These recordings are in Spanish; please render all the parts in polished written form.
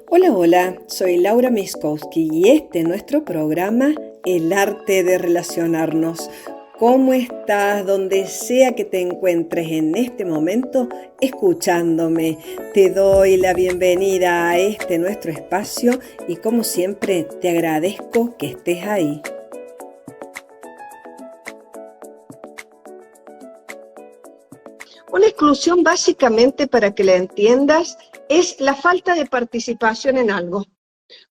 Hola, hola, soy Laura Miskowski y este es nuestro programa El arte de relacionarnos. ¿Cómo estás? Donde sea que te encuentres en este momento escuchándome, te doy la bienvenida a este nuestro espacio y como siempre te agradezco que estés ahí. Una exclusión, básicamente, para que la entiendas, es la falta de participación en algo.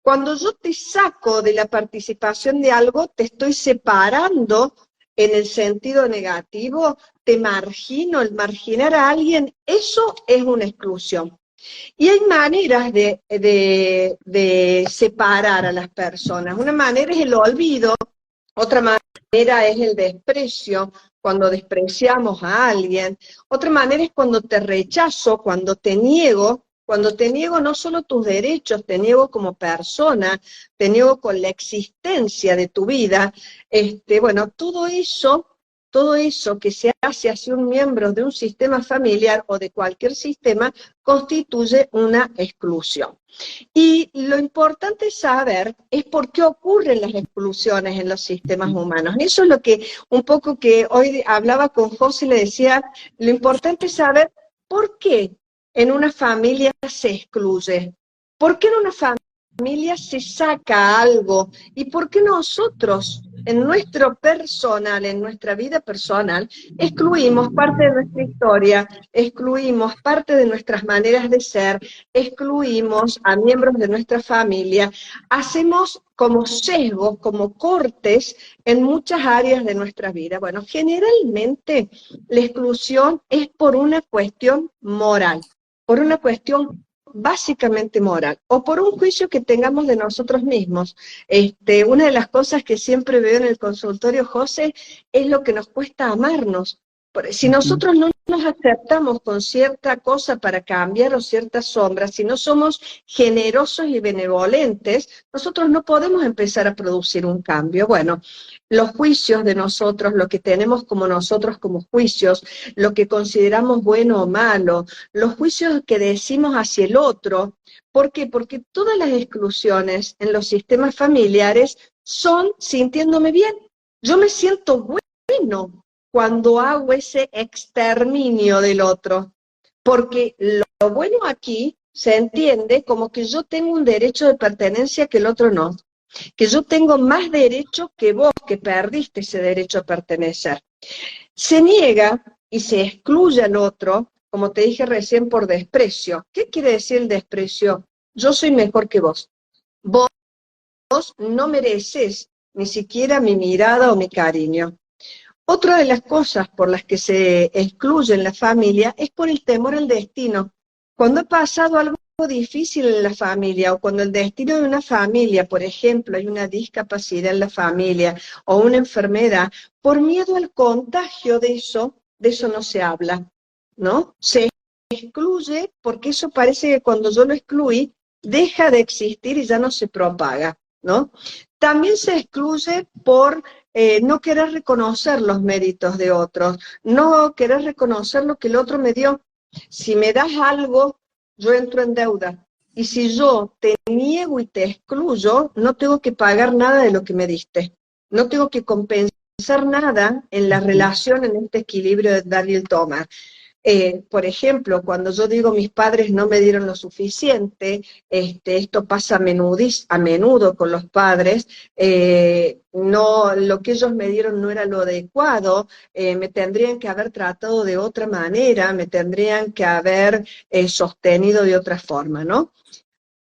Cuando yo te saco de la participación de algo, te estoy separando en el sentido negativo, te margino. El marginar a alguien, eso es una exclusión. Y hay maneras de separar a las personas. Una manera es el olvido, otra manera es el desprecio, cuando despreciamos a alguien. Otra manera es cuando te rechazo, cuando te niego no solo tus derechos, te niego como persona, te niego con la existencia de tu vida. Bueno, todo eso que se hace hacia un miembro de un sistema familiar o de cualquier sistema constituye una exclusión. Y lo importante saber es por qué ocurren las exclusiones en los sistemas humanos. Eso es lo que un poco que hoy hablaba con José, le decía, lo importante es saber por qué en una familia se excluye, por qué en una familia se saca algo y por qué nosotros en nuestro personal, en nuestra vida personal, excluimos parte de nuestra historia, excluimos parte de nuestras maneras de ser, excluimos a miembros de nuestra familia, hacemos como sesgos, como cortes en muchas áreas de nuestra vida. Bueno, generalmente la exclusión es por una cuestión moral, por una cuestión básicamente moral, o por un juicio que tengamos de nosotros mismos. Una de las cosas que siempre veo en el consultorio, José, es lo que nos cuesta amarnos. Si nosotros no nos aceptamos con cierta cosa para cambiar o ciertas sombras, si no somos generosos y benevolentes, nosotros no podemos empezar a producir un cambio. Bueno, los juicios de nosotros, lo que tenemos como nosotros como juicios, lo que consideramos bueno o malo, los juicios que decimos hacia el otro. ¿Por qué? Porque todas las exclusiones en los sistemas familiares son sintiéndome bien. Yo me siento bueno cuando hago ese exterminio del otro, porque lo bueno aquí se entiende como que yo tengo un derecho de pertenencia que el otro no, que yo tengo más derecho que vos, que perdiste ese derecho a pertenecer. Se niega y se excluye al otro, como te dije recién, por desprecio. ¿Qué quiere decir el desprecio? Yo soy mejor que vos. Vos no mereces ni siquiera mi mirada o mi cariño. Otra de las cosas por las que se excluye en la familia es por el temor al destino. Cuando ha pasado algo difícil en la familia o cuando el destino de una familia, por ejemplo, hay una discapacidad en la familia o una enfermedad, por miedo al contagio de eso no se habla, ¿no? Se excluye porque eso parece que cuando yo lo excluí, deja de existir y ya no se propaga, ¿no? También se excluye por no querer reconocer los méritos de otros, no querer reconocer lo que el otro me dio. Si me das algo, yo entro en deuda. Y si yo te niego y te excluyo, no tengo que pagar nada de lo que me diste. No tengo que compensar nada en la relación, en este equilibrio de dar y el tomar. Por ejemplo, cuando yo digo mis padres no me dieron lo suficiente, esto pasa a menudo con los padres, no, lo que ellos me dieron no era lo adecuado, me tendrían que haber tratado de otra manera, me tendrían que haber sostenido de otra forma, ¿no?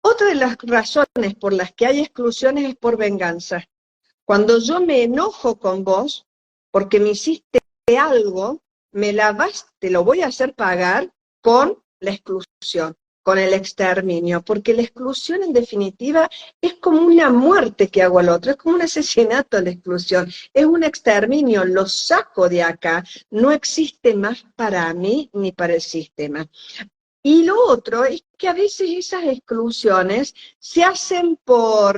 Otra de las razones por las que hay exclusiones es por venganza. Cuando yo me enojo con vos, porque me hiciste algo, te lo voy a hacer pagar con la exclusión, con el exterminio, porque la exclusión en definitiva es como una muerte que hago al otro, es como un asesinato la exclusión, es un exterminio, lo saco de acá, no existe más para mí ni para el sistema. Y lo otro es que a veces esas exclusiones se hacen por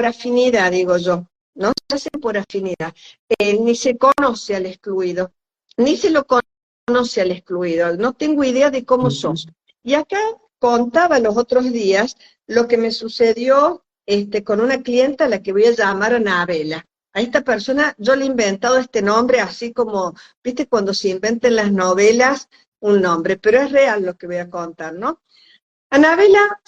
afinidad, digo yo, ¿no? Se hacen por afinidad. Ni se conoce al excluido, ni se lo conoce al excluido, no tengo idea de cómo sos. Y acá contaba los otros días lo que me sucedió con una clienta a la que voy a llamar Anabela. A esta persona yo le he inventado este nombre así como, viste, cuando se inventan las novelas un nombre, pero es real lo que voy a contar, ¿no? Anabela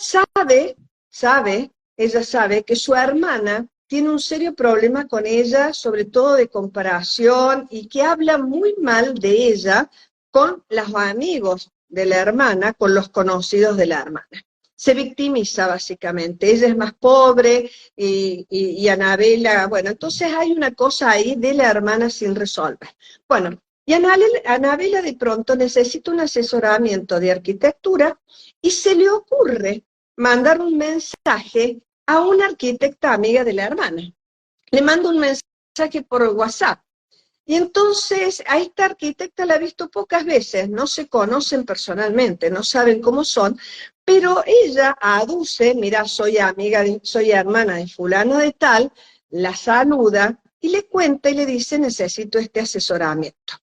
ella sabe que su hermana tiene un serio problema con ella, sobre todo de comparación, y que habla muy mal de ella con los amigos de la hermana, con los conocidos de la hermana. Se victimiza básicamente, ella es más pobre y Anabela, bueno, entonces hay una cosa ahí de la hermana sin resolver. Bueno, y Anabela de pronto necesita un asesoramiento de arquitectura y se le ocurre mandar un mensaje a una arquitecta amiga de la hermana. Le manda un mensaje por WhatsApp. Y entonces a esta arquitecta la ha visto pocas veces, no se conocen personalmente, no saben cómo son, pero ella aduce, mira, soy hermana de fulano de tal, la saluda y le cuenta y le dice, necesito este asesoramiento.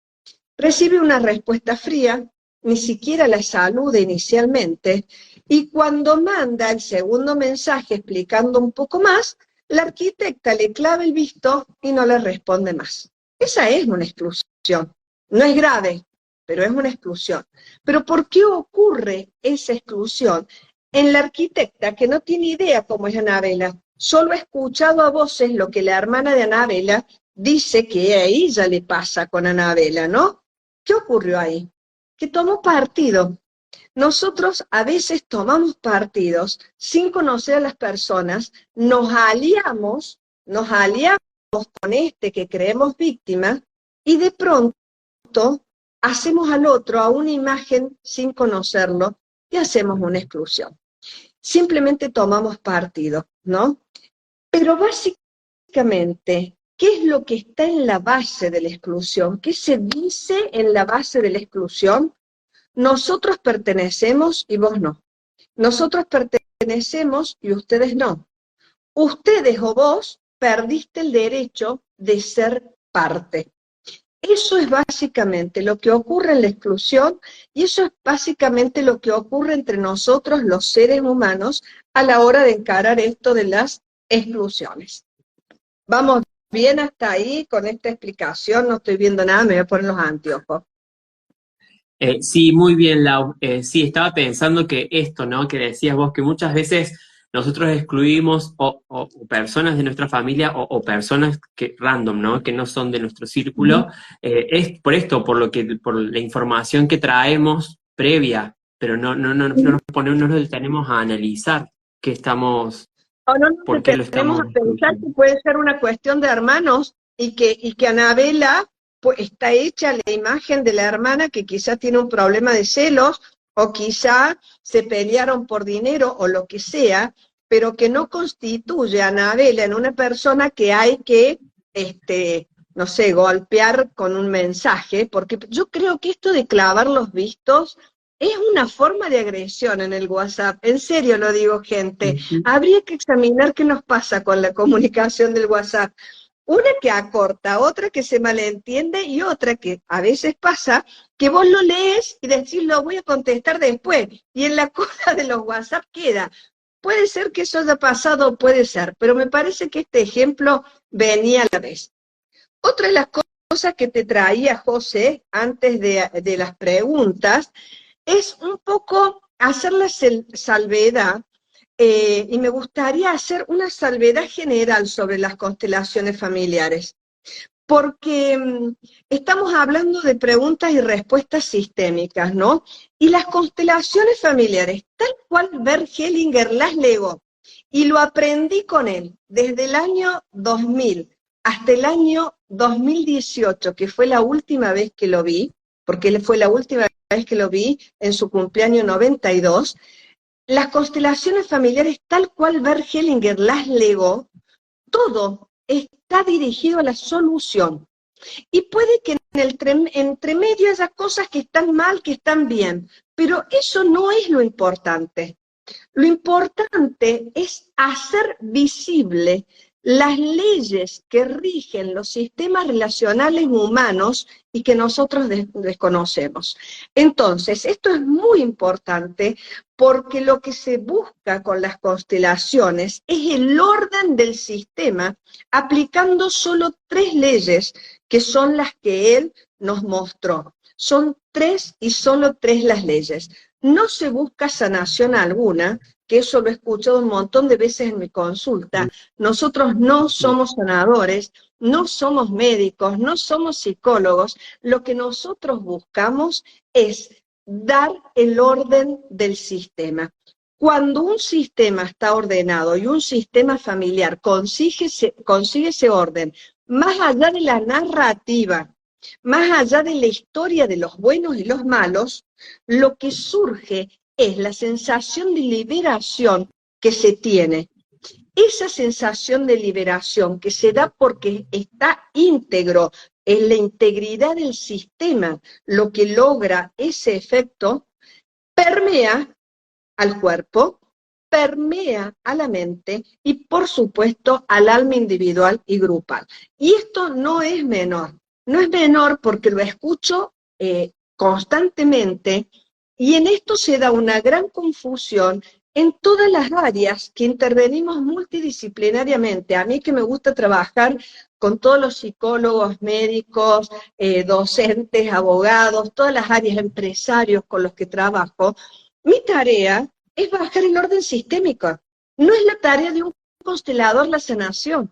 Recibe una respuesta fría, ni siquiera la saluda inicialmente, y cuando manda el segundo mensaje explicando un poco más, la arquitecta le clava el visto y no le responde más. Esa es una exclusión. No es grave, pero es una exclusión. ¿Pero por qué ocurre esa exclusión? En la arquitecta, que no tiene idea cómo es Anabela, solo ha escuchado a voces lo que la hermana de Anabela dice que a ella le pasa con Anabela, ¿no? ¿Qué ocurrió ahí? Que tomó partido. Nosotros a veces tomamos partidos sin conocer a las personas, nos aliamos con este que creemos víctima y de pronto hacemos al otro a una imagen sin conocerlo y hacemos una exclusión. Simplemente tomamos partido, ¿no? Pero básicamente, ¿qué es lo que está en la base de la exclusión? ¿Qué se dice en la base de la exclusión? Nosotros pertenecemos y vos no. Nosotros pertenecemos y ustedes no. Ustedes o vos perdiste el derecho de ser parte. Eso es básicamente lo que ocurre en la exclusión y eso es básicamente lo que ocurre entre nosotros los seres humanos a la hora de encarar esto de las exclusiones. Vamos bien hasta ahí con esta explicación, no estoy viendo nada, me voy a poner los anteojos. Sí, muy bien, Lau. Sí, estaba pensando que esto, ¿no? Que decías vos, que muchas veces nosotros excluimos o personas de nuestra familia o personas que random, ¿no? Que no son de nuestro círculo. Es por esto, por la información que traemos previa, pero no nos detenemos a analizar qué estamos, O no por nos qué lo detenemos estamos a pensar excluyendo. que puede ser una cuestión de hermanos y que Anabela pues, está hecha la imagen de la hermana que quizá tiene un problema de celos o quizá se pelearon por dinero o lo que sea, pero que no constituye a Anabela en una persona que hay que, no sé, golpear con un mensaje, porque yo creo que esto de clavar los vistos es una forma de agresión en el WhatsApp, en serio lo digo, gente. Habría que examinar qué nos pasa con la comunicación del WhatsApp. Una que acorta, otra que se malentiende y otra que a veces pasa que vos lo lees y decís lo voy a contestar después y en la cola de los WhatsApp queda. Puede ser que eso haya pasado, puede ser, pero me parece que este ejemplo venía a la vez. Otra de las cosas que te traía José antes de las preguntas es un poco hacer la salvedad, y me gustaría hacer una salvedad general sobre las constelaciones familiares, porque estamos hablando de preguntas y respuestas sistémicas, ¿no? Y las constelaciones familiares, tal cual Bert Hellinger las legó, y lo aprendí con él desde el año 2000 hasta el año 2018, que fue la última vez que lo vi, porque fue la última vez que lo vi en su cumpleaños 92, las constelaciones familiares tal cual Bert Hellinger las legó, todo está dirigido a la solución. Y puede que en el entremedio haya cosas que están mal, que están bien, pero eso no es lo importante. Lo importante es hacer visible las leyes que rigen los sistemas relacionales humanos y que nosotros desconocemos. Entonces, esto es muy importante porque lo que se busca con las constelaciones es el orden del sistema, aplicando solo 3 leyes, que son las que él nos mostró. Son 3 y solo 3 las leyes. No se busca sanación alguna, que eso lo he escuchado un montón de veces en mi consulta. Nosotros no somos sanadores, no somos médicos, no somos psicólogos. Lo que nosotros buscamos es dar el orden del sistema. Cuando un sistema está ordenado y un sistema familiar consigue ese orden, más allá de la narrativa, más allá de la historia de los buenos y los malos, lo que surge es la sensación de liberación que se tiene. Esa sensación de liberación que se da porque está íntegro, es la integridad del sistema lo que logra ese efecto, permea al cuerpo, permea a la mente y por supuesto al alma individual y grupal. Y esto no es menor, no es menor porque lo escucho constantemente, y en esto se da una gran confusión en todas las áreas que intervenimos multidisciplinariamente. A mí que me gusta trabajar con todos los psicólogos, médicos, docentes, abogados, todas las áreas, empresarios con los que trabajo, mi tarea es bajar el orden sistémico. No es la tarea de un constelador la sanación.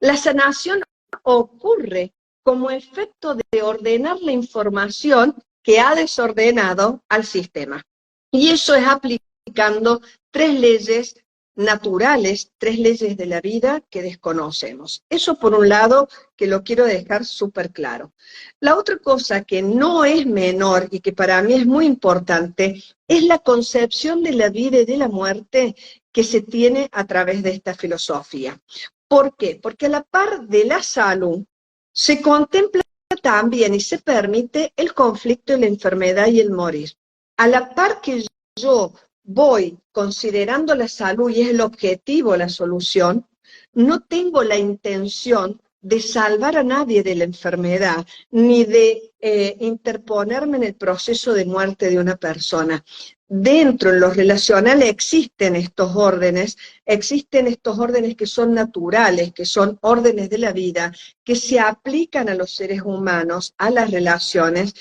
La sanación ocurre como efecto de ordenar la información que ha desordenado al sistema. Y eso es aplicando 3 leyes naturales, 3 leyes de la vida que desconocemos. Eso por un lado, que lo quiero dejar súper claro. La otra cosa que no es menor y que para mí es muy importante es la concepción de la vida y de la muerte que se tiene a través de esta filosofía. ¿Por qué? Porque a la par de la salud se contempla también y se permite el conflicto y la enfermedad y el morir. A la par que yo voy considerando la salud y es el objetivo, la solución, no tengo la intención de salvar a nadie de la enfermedad, ni de interponerme en el proceso de muerte de una persona. Dentro de lo relacional existen estos órdenes que son naturales, que son órdenes de la vida, que se aplican a los seres humanos, a las relaciones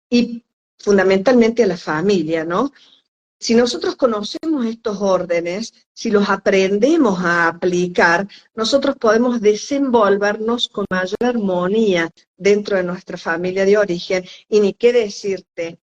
y fundamentalmente a la familia, ¿no? Si nosotros conocemos estos órdenes, si los aprendemos a aplicar, nosotros podemos desenvolvernos con mayor armonía dentro de nuestra familia de origen, y ni qué decirte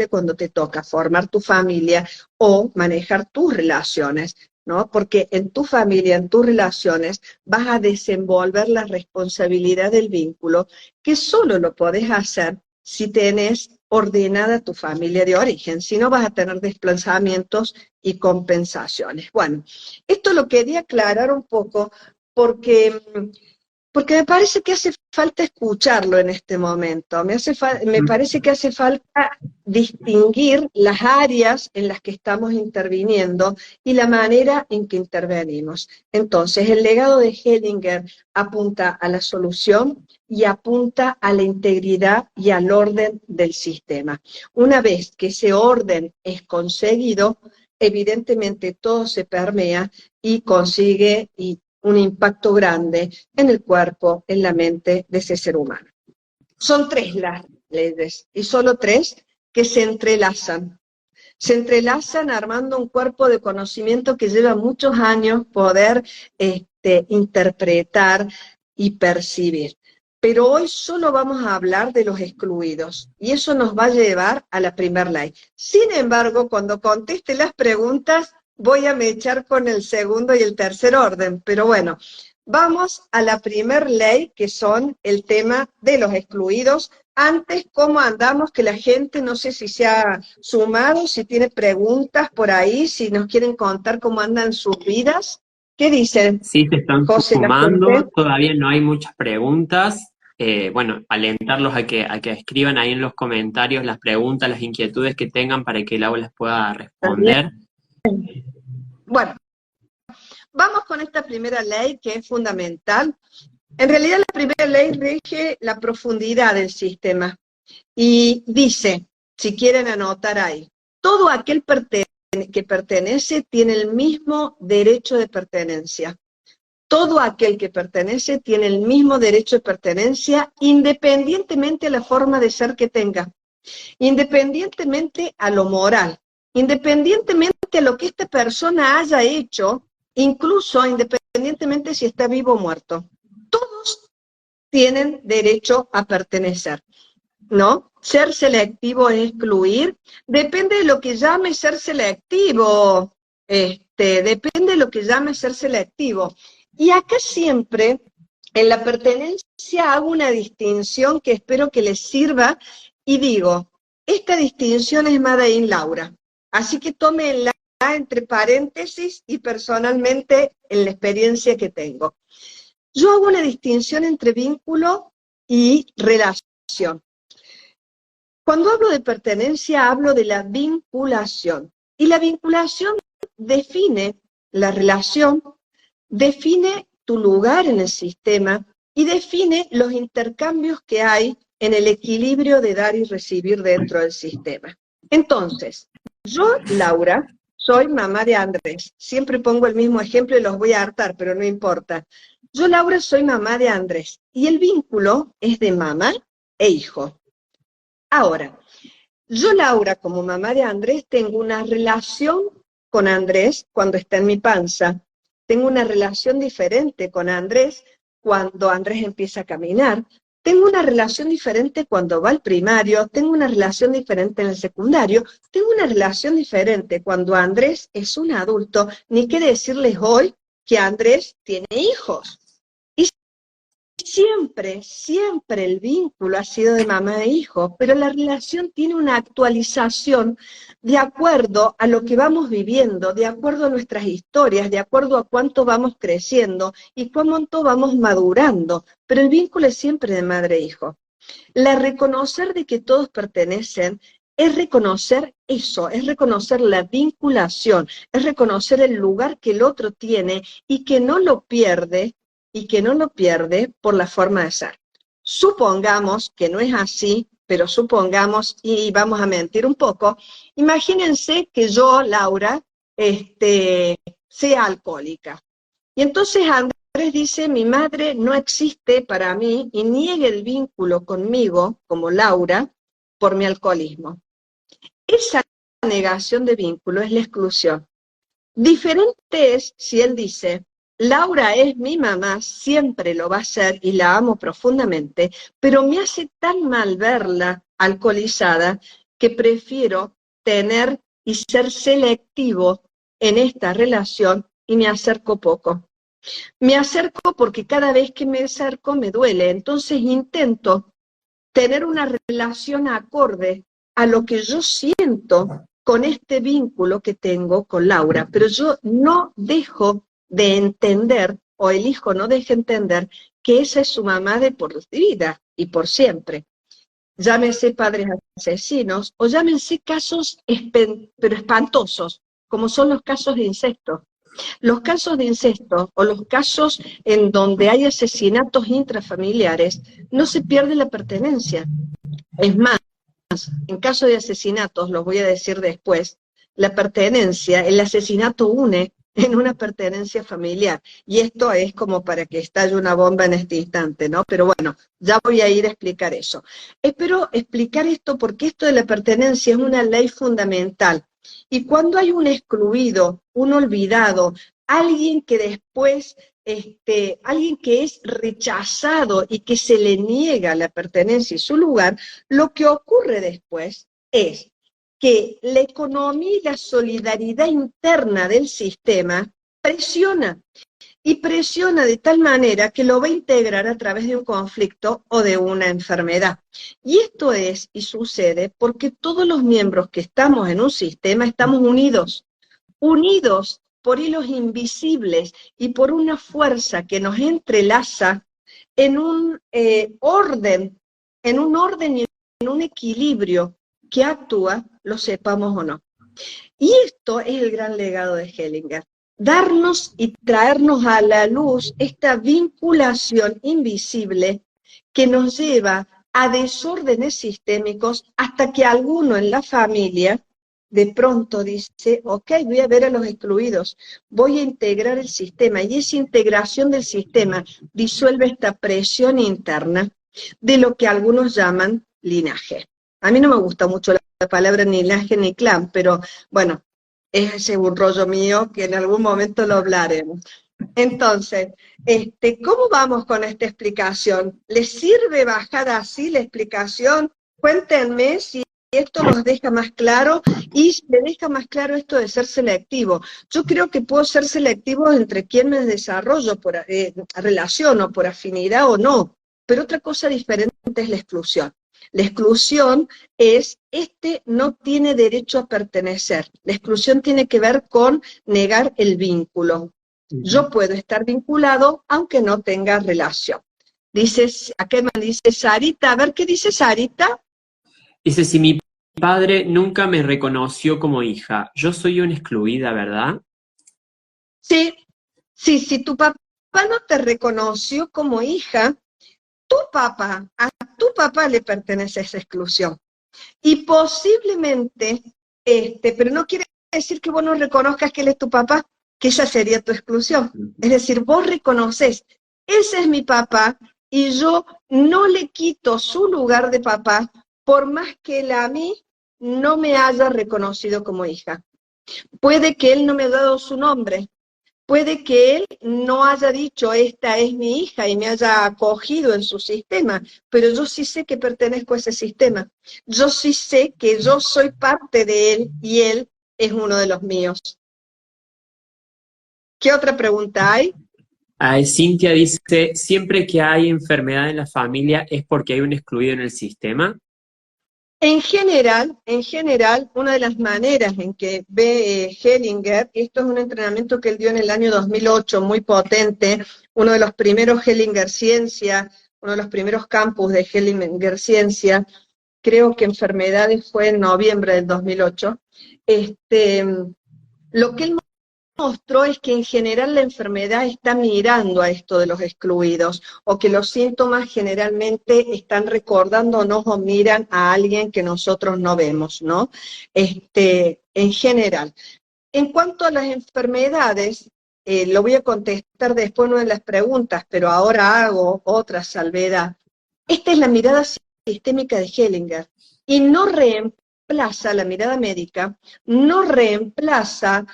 cuando te toca formar tu familia o manejar tus relaciones, ¿no? Porque en tu familia, en tus relaciones, vas a desenvolver la responsabilidad del vínculo, que solo lo podés hacer si tenés ordenada tu familia de origen, si no vas a tener desplazamientos y compensaciones. Bueno, esto lo quería aclarar un poco porque me parece que hace falta escucharlo en este momento, me parece que hace falta distinguir las áreas en las que estamos interviniendo y la manera en que intervenimos. Entonces, el legado de Hellinger apunta a la solución y apunta a la integridad y al orden del sistema. Una vez que ese orden es conseguido, evidentemente todo se permea y consigue un impacto grande en el cuerpo, en la mente de ese ser humano. Son 3 las leyes, y solo 3 que se entrelazan armando un cuerpo de conocimiento que lleva muchos años poder interpretar y percibir. Pero hoy solo vamos a hablar de los excluidos, y eso nos va a llevar a la primera ley. Sin embargo, cuando conteste las preguntas, voy a mechar con el segundo y el tercer orden, pero bueno, vamos a la primera ley, que son el tema de los excluidos. Antes, ¿cómo andamos? Que la gente, no sé si se ha sumado, si tiene preguntas por ahí, si nos quieren contar cómo andan sus vidas. ¿Qué dicen? Sí, se están José, sumando, todavía no hay muchas preguntas. Bueno, alentarlos a que escriban ahí en los comentarios las preguntas, las inquietudes que tengan para que Lau les pueda responder. Bueno, vamos con esta primera ley que es fundamental. En realidad la primera ley rige la profundidad del sistema y dice, si quieren anotar ahí, todo aquel pertenece que pertenece tiene el mismo derecho de pertenencia. Todo aquel que pertenece tiene el mismo derecho de pertenencia independientemente de la forma de ser que tenga, independientemente a lo moral, independientemente a lo que esta persona haya hecho, incluso independientemente si está vivo o muerto. Todos tienen derecho a pertenecer, ¿no? Ser selectivo es excluir, depende de lo que llame ser selectivo, depende de lo que llame ser selectivo. Y acá siempre, en la pertenencia, hago una distinción que espero que les sirva, y digo, esta distinción es Made in Laura, así que tómenla entre paréntesis y personalmente en la experiencia que tengo. Yo hago una distinción entre vínculo y relación. Cuando hablo de pertenencia, hablo de la vinculación. Y la vinculación define la relación, define tu lugar en el sistema y define los intercambios que hay en el equilibrio de dar y recibir dentro del sistema. Entonces, yo, Laura, soy mamá de Andrés. Siempre pongo el mismo ejemplo y los voy a hartar, pero no importa. Yo, Laura, soy mamá de Andrés. Y el vínculo es de mamá e hijo. Ahora, yo, Laura, como mamá de Andrés, tengo una relación con Andrés cuando está en mi panza. Tengo una relación diferente con Andrés cuando Andrés empieza a caminar. Tengo una relación diferente cuando va al primario. Tengo una relación diferente en el secundario. Tengo una relación diferente cuando Andrés es un adulto. Ni qué decirles hoy que Andrés tiene hijos. Siempre, siempre el vínculo ha sido de mamá e hijo, pero la relación tiene una actualización de acuerdo a lo que vamos viviendo, de acuerdo a nuestras historias, de acuerdo a cuánto vamos creciendo y cuánto vamos madurando, pero el vínculo es siempre de madre e hijo. La reconocer de que todos pertenecen es reconocer eso, es reconocer la vinculación, es reconocer el lugar que el otro tiene y que no lo pierde, por la forma de ser. Supongamos que no es así, pero supongamos, y vamos a mentir un poco, imagínense que yo, Laura, sea alcohólica. Y entonces Andrés dice, mi madre no existe para mí, y niegue el vínculo conmigo, como Laura, por mi alcoholismo. Esa negación de vínculo es la exclusión. Diferente es si él dice, Laura es mi mamá, siempre lo va a ser y la amo profundamente, pero me hace tan mal verla alcoholizada que prefiero tener y ser selectivo en esta relación y me acerco poco. Me acerco porque cada vez que me acerco me duele, entonces intento tener una relación acorde a lo que yo siento con este vínculo que tengo con Laura, pero yo no dejo de entender, o el hijo no deja entender, que esa es su mamá de por vida y por siempre. Llámense padres asesinos, o llámense casos pero espantosos, como son los casos de incesto. Los casos de incesto, o los casos en donde hay asesinatos intrafamiliares, no se pierde la pertenencia. Es más, en caso de asesinatos, los voy a decir después, la pertenencia, el asesinato une en una pertenencia familiar. Y esto es como para que estalle una bomba en este instante, ¿no? Pero bueno, ya voy a ir a explicar eso. Espero explicar esto porque esto de la pertenencia es una ley fundamental. Y cuando hay un excluido, un olvidado, alguien que después, alguien que es rechazado y que se le niega la pertenencia y su lugar, lo que ocurre después es que la economía y la solidaridad interna del sistema presiona, y presiona de tal manera que lo va a integrar a través de un conflicto o de una enfermedad. Y esto es y sucede porque todos los miembros que estamos en un sistema estamos unidos, unidos por hilos invisibles y por una fuerza que nos entrelaza en un orden y en un equilibrio que actúa, lo sepamos o no. Y esto es el gran legado de Hellinger, darnos y traernos a la luz esta vinculación invisible que nos lleva a desórdenes sistémicos hasta que alguno en la familia de pronto dice, ok, voy a ver a los excluidos, voy a integrar el sistema, y esa integración del sistema disuelve esta presión interna de lo que algunos llaman linaje. A mí no me gusta mucho la palabra ni linaje ni clan, pero bueno, ese es un rollo mío que en algún momento lo hablaremos. Entonces, ¿cómo vamos con esta explicación? ¿Les sirve bajar así la explicación? Cuéntenme si esto los deja más claro y me deja más claro esto de ser selectivo. Yo creo que puedo ser selectivo entre quién me desarrollo, por relaciono, por afinidad o no, pero otra cosa diferente es la exclusión. La exclusión es, no tiene derecho a pertenecer. La exclusión tiene que ver con negar el vínculo. Yo puedo estar vinculado aunque no tenga relación. Acá me dice Sarita, a ver qué dice Sarita. Dice, si mi padre nunca me reconoció como hija, yo soy una excluida, ¿verdad? Sí, si tu papá no te reconoció como hija, a tu papá le pertenece esa exclusión. Y posiblemente, pero no quiere decir que vos no reconozcas que él es tu papá, que esa sería tu exclusión. Es decir, vos reconoces, ese es mi papá, y yo no le quito su lugar de papá, por más que él a mí no me haya reconocido como hija. Puede que él no me haya dado su nombre, puede que él no haya dicho, esta es mi hija, y me haya acogido en su sistema, pero yo sí sé que pertenezco a ese sistema. Yo sí sé que yo soy parte de él y él es uno de los míos. ¿Qué otra pregunta hay? Cintia dice, siempre que hay enfermedad en la familia es porque hay un excluido en el sistema. En general, una de las maneras en que ve Hellinger, esto es un entrenamiento que él dio en el año 2008, muy potente, uno de los primeros Hellinger Ciencia, uno de los primeros campus de Hellinger Ciencia, creo que enfermedades fue en noviembre del 2008, lo que él mostró es que en general la enfermedad está mirando a esto de los excluidos, o que los síntomas generalmente están recordándonos o miran a alguien que nosotros no vemos, ¿no? En general. En cuanto a las enfermedades, lo voy a contestar después en una de las preguntas, pero ahora hago otra salvedad. Esta es la mirada sistémica de Hellinger, y no reemplaza la mirada médica, no reemplaza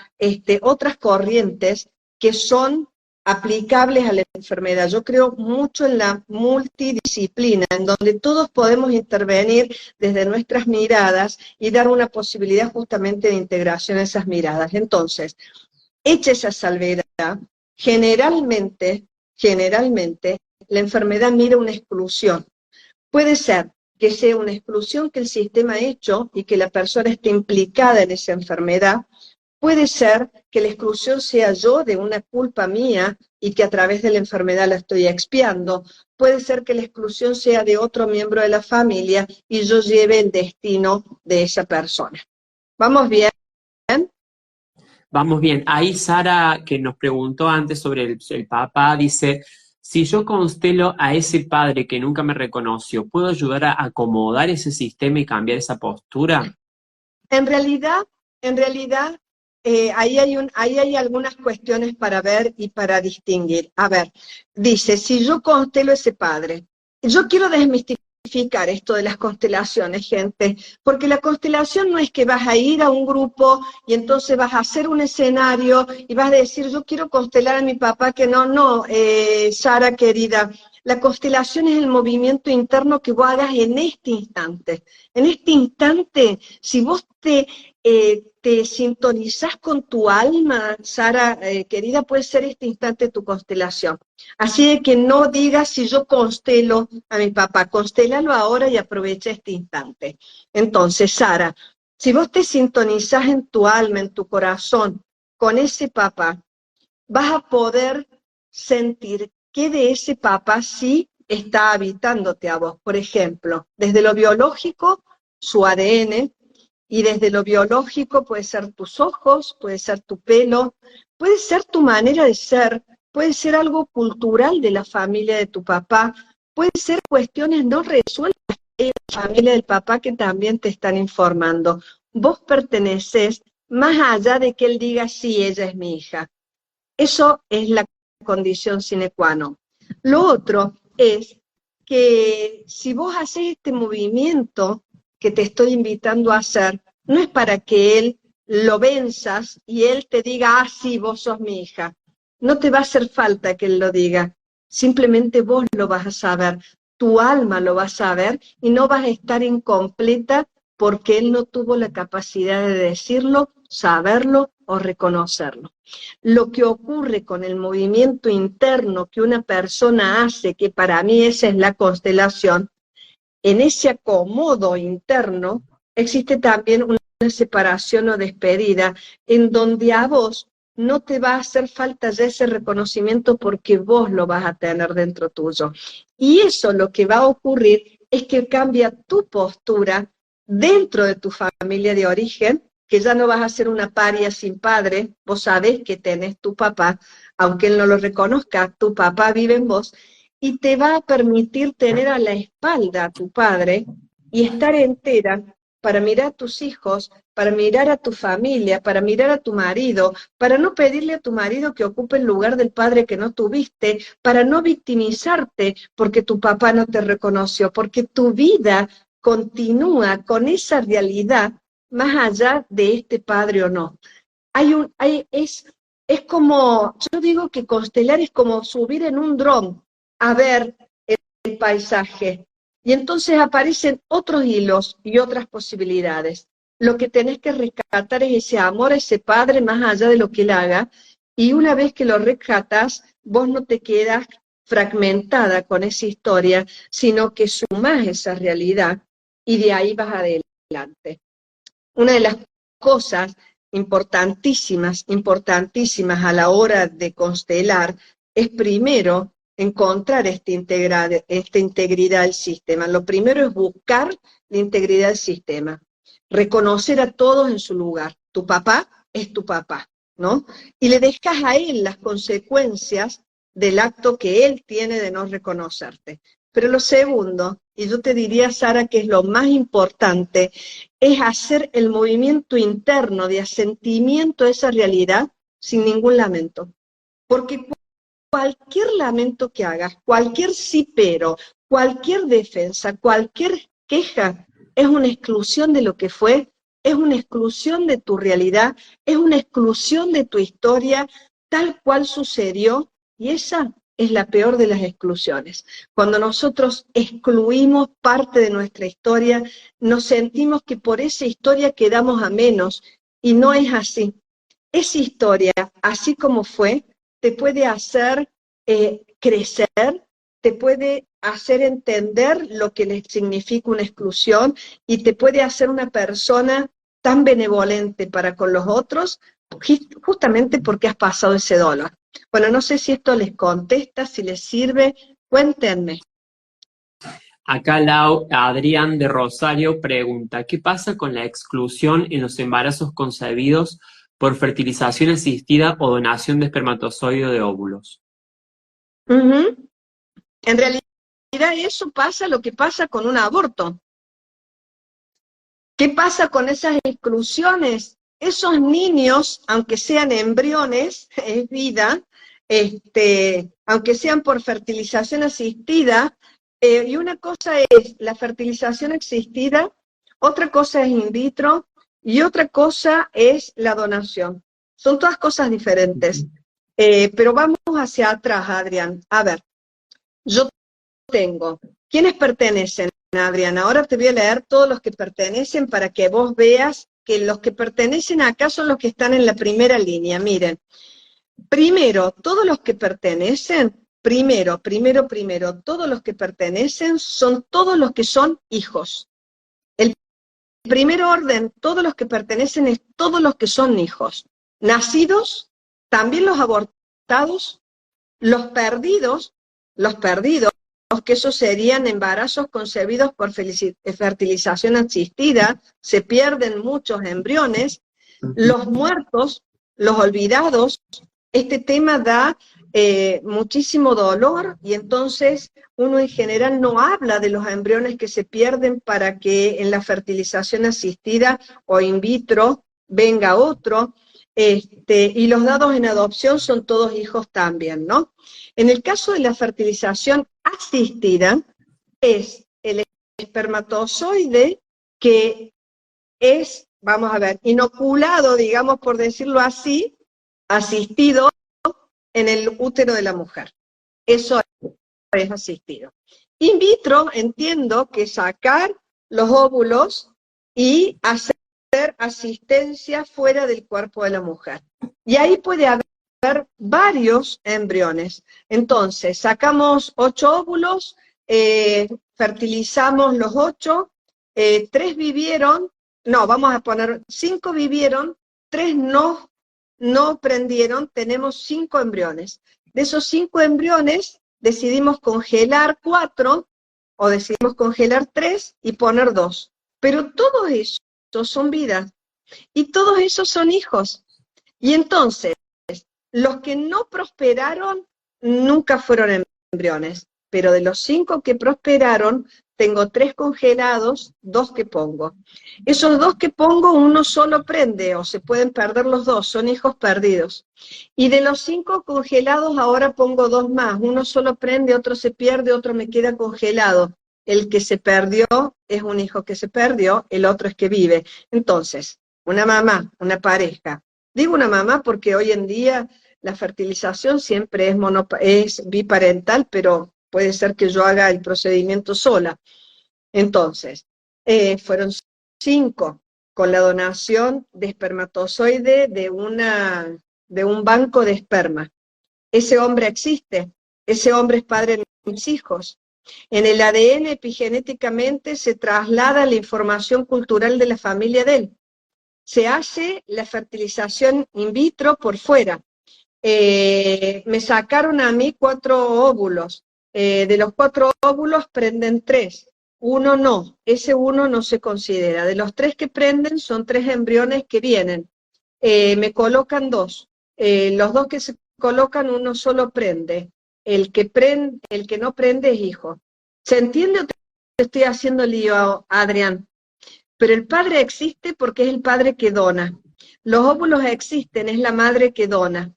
otras corrientes que son aplicables a la enfermedad. Yo creo mucho en la multidisciplina, en donde todos podemos intervenir desde nuestras miradas y dar una posibilidad justamente de integración a esas miradas. Entonces, hecha esa salvedad, generalmente, la enfermedad mira una exclusión. Puede ser que sea una exclusión que el sistema ha hecho y que la persona esté implicada en esa enfermedad. Puede ser que la exclusión sea yo de una culpa mía y que a través de la enfermedad la estoy expiando. Puede ser que la exclusión sea de otro miembro de la familia y yo lleve el destino de esa persona. ¿Vamos bien? Vamos bien. Ahí Sara, que nos preguntó antes sobre el papá, dice, si yo constelo a ese padre que nunca me reconoció, ¿puedo ayudar a acomodar ese sistema y cambiar esa postura? En realidad, ahí hay algunas cuestiones para ver y para distinguir. A ver, dice, si yo constelo a ese padre, yo quiero desmistificar esto de las constelaciones, gente, porque la constelación no es que vas a ir a un grupo y entonces vas a hacer un escenario y vas a decir, yo quiero constelar a mi papá, que no, Sara querida, la constelación es el movimiento interno que vos hagas en este instante. En este instante, si vos te sintonizás con tu alma, Sara, querida, puede ser este instante tu constelación. Así de que no digas si yo constelo a mi papá, constélalo ahora y aprovecha este instante. Entonces, Sara, si vos te sintonizás en tu alma, en tu corazón, con ese papá, vas a poder sentir que de ese papá sí está habitándote a vos. Por ejemplo, desde lo biológico, su ADN, y desde lo biológico puede ser tus ojos, puede ser tu pelo, puede ser tu manera de ser, puede ser algo cultural de la familia de tu papá, puede ser cuestiones no resueltas de la familia del papá que también te están informando. vos perteneces más allá de que él diga, sí, ella es mi hija. Eso es la condición sine qua non. Lo otro es que si vos haces este movimiento que te estoy invitando a hacer, no es para que él lo venzas y él te diga, ah, sí, vos sos mi hija. No te va a hacer falta que él lo diga, simplemente vos lo vas a saber, tu alma lo va a saber y no vas a estar incompleta porque él no tuvo la capacidad de decirlo, saberlo o reconocerlo. Lo que ocurre con el movimiento interno que una persona hace, que para mí esa es la constelación, en ese acomodo interno existe también una separación o despedida en donde a vos no te va a hacer falta ya ese reconocimiento porque vos lo vas a tener dentro tuyo. Y eso lo que va a ocurrir es que cambia tu postura dentro de tu familia de origen, que ya no vas a ser una paria sin padre, vos sabés que tenés tu papá, aunque él no lo reconozca, tu papá vive en vos, y te va a permitir tener a la espalda a tu padre y estar entera para mirar a tus hijos, para mirar a tu familia, para mirar a tu marido, para no pedirle a tu marido que ocupe el lugar del padre que no tuviste, para no victimizarte porque tu papá no te reconoció, porque tu vida continúa con esa realidad más allá de este padre o no. Es como, yo digo que constelar es como subir en un dron a ver el paisaje. Y entonces aparecen otros hilos y otras posibilidades. Lo que tenés que rescatar es ese amor a ese padre más allá de lo que él haga. Y una vez que lo rescatas, vos no te quedas fragmentada con esa historia, sino que sumás esa realidad y de ahí vas adelante. Una de las cosas importantísimas a la hora de constelar es primero encontrar esta integridad del sistema. Lo primero es buscar la integridad del sistema, reconocer a todos en su lugar. Tu papá es tu papá, ¿no? Y le dejas a él las consecuencias del acto que él tiene de no reconocerte. Pero lo segundo, y yo te diría, Sara, que es lo más importante, es hacer el movimiento interno de asentimiento a esa realidad sin ningún lamento. Porque cualquier lamento que hagas, cualquier sí pero, cualquier defensa, cualquier queja, es una exclusión de lo que fue, es una exclusión de tu realidad, es una exclusión de tu historia, tal cual sucedió, y esa es la peor de las exclusiones. Cuando nosotros excluimos parte de nuestra historia, nos sentimos que por esa historia quedamos a menos, y no es así. Esa historia, así como fue, te puede hacer crecer, te puede hacer entender lo que le significa una exclusión y te puede hacer una persona tan benevolente para con los otros, justamente porque has pasado ese dolor. Bueno, no sé si esto les contesta, si les sirve, cuéntenme. Acá Adrián de Rosario pregunta, ¿qué pasa con la exclusión en los embarazos concebidos por fertilización asistida o donación de espermatozoide o de óvulos? En realidad eso pasa lo que pasa con un aborto. ¿Qué pasa con esas exclusiones? Esos niños, aunque sean embriones, es vida, aunque sean por fertilización asistida, y una cosa es la fertilización asistida, otra cosa es in vitro, y otra cosa es la donación. Son todas cosas diferentes. Pero vamos hacia atrás, Adrián. A ver, yo tengo, ¿quiénes pertenecen, Adrián? Ahora te voy a leer todos los que pertenecen para que vos veas que los que pertenecen acá son los que están en la primera línea. Miren, primero, todos los que pertenecen, primero, todos los que pertenecen son todos los que son hijos. El primer orden, todos los que pertenecen es todos los que son hijos. Nacidos, también los abortados, los perdidos, que esos serían embarazos concebidos por fertilización asistida, se pierden muchos embriones, los muertos, los olvidados. Este tema da muchísimo dolor, y entonces uno en general no habla de los embriones que se pierden para que en la fertilización asistida o in vitro venga otro, y los dados en adopción son todos hijos también, ¿no? En el caso de la fertilización asistida, es el espermatozoide que es, vamos a ver, inoculado, digamos por decirlo así, asistido en el útero de la mujer. Eso es asistido. In vitro, entiendo que sacar los óvulos y hacer asistencia fuera del cuerpo de la mujer. Y ahí puede haber varios embriones. Entonces, sacamos 8 óvulos, fertilizamos los 8, 3 vivieron, no, vamos a poner 5 vivieron, 3 no prendieron, tenemos 5 embriones. De esos 5 embriones decidimos congelar 4 o decidimos congelar 3 y poner 2. Pero todos esos son vidas y todos esos son hijos. Y entonces, los que no prosperaron nunca fueron embriones, pero de los 5 que prosperaron, tengo 3 congelados, 2 que pongo. Esos 2 que pongo, uno solo prende, o se pueden perder los 2, son hijos perdidos. Y de los 5 congelados, ahora pongo 2 más, uno solo prende, otro se pierde, otro me queda congelado. El que se perdió es un hijo que se perdió, el otro es que vive. Entonces, una mamá, una pareja. Digo una mamá porque hoy en día la fertilización siempre es biparental, pero puede ser que yo haga el procedimiento sola. Entonces, fueron 5 con la donación de espermatozoide de un banco de esperma. Ese hombre existe, ese hombre es padre de mis hijos. En el ADN epigenéticamente se traslada la información cultural de la familia de él. Se hace la fertilización in vitro por fuera. Me sacaron a mí 4 óvulos. De los 4 óvulos prenden 3. Uno no, ese uno no se considera. De los 3 que prenden son 3 embriones que vienen. Me colocan 2. Los 2 que se colocan, uno solo prende. El que no prende es hijo. ¿Se entiende o te estoy haciendo lío, Adrián? Pero el padre existe porque es el padre que dona. Los óvulos existen, es la madre que dona.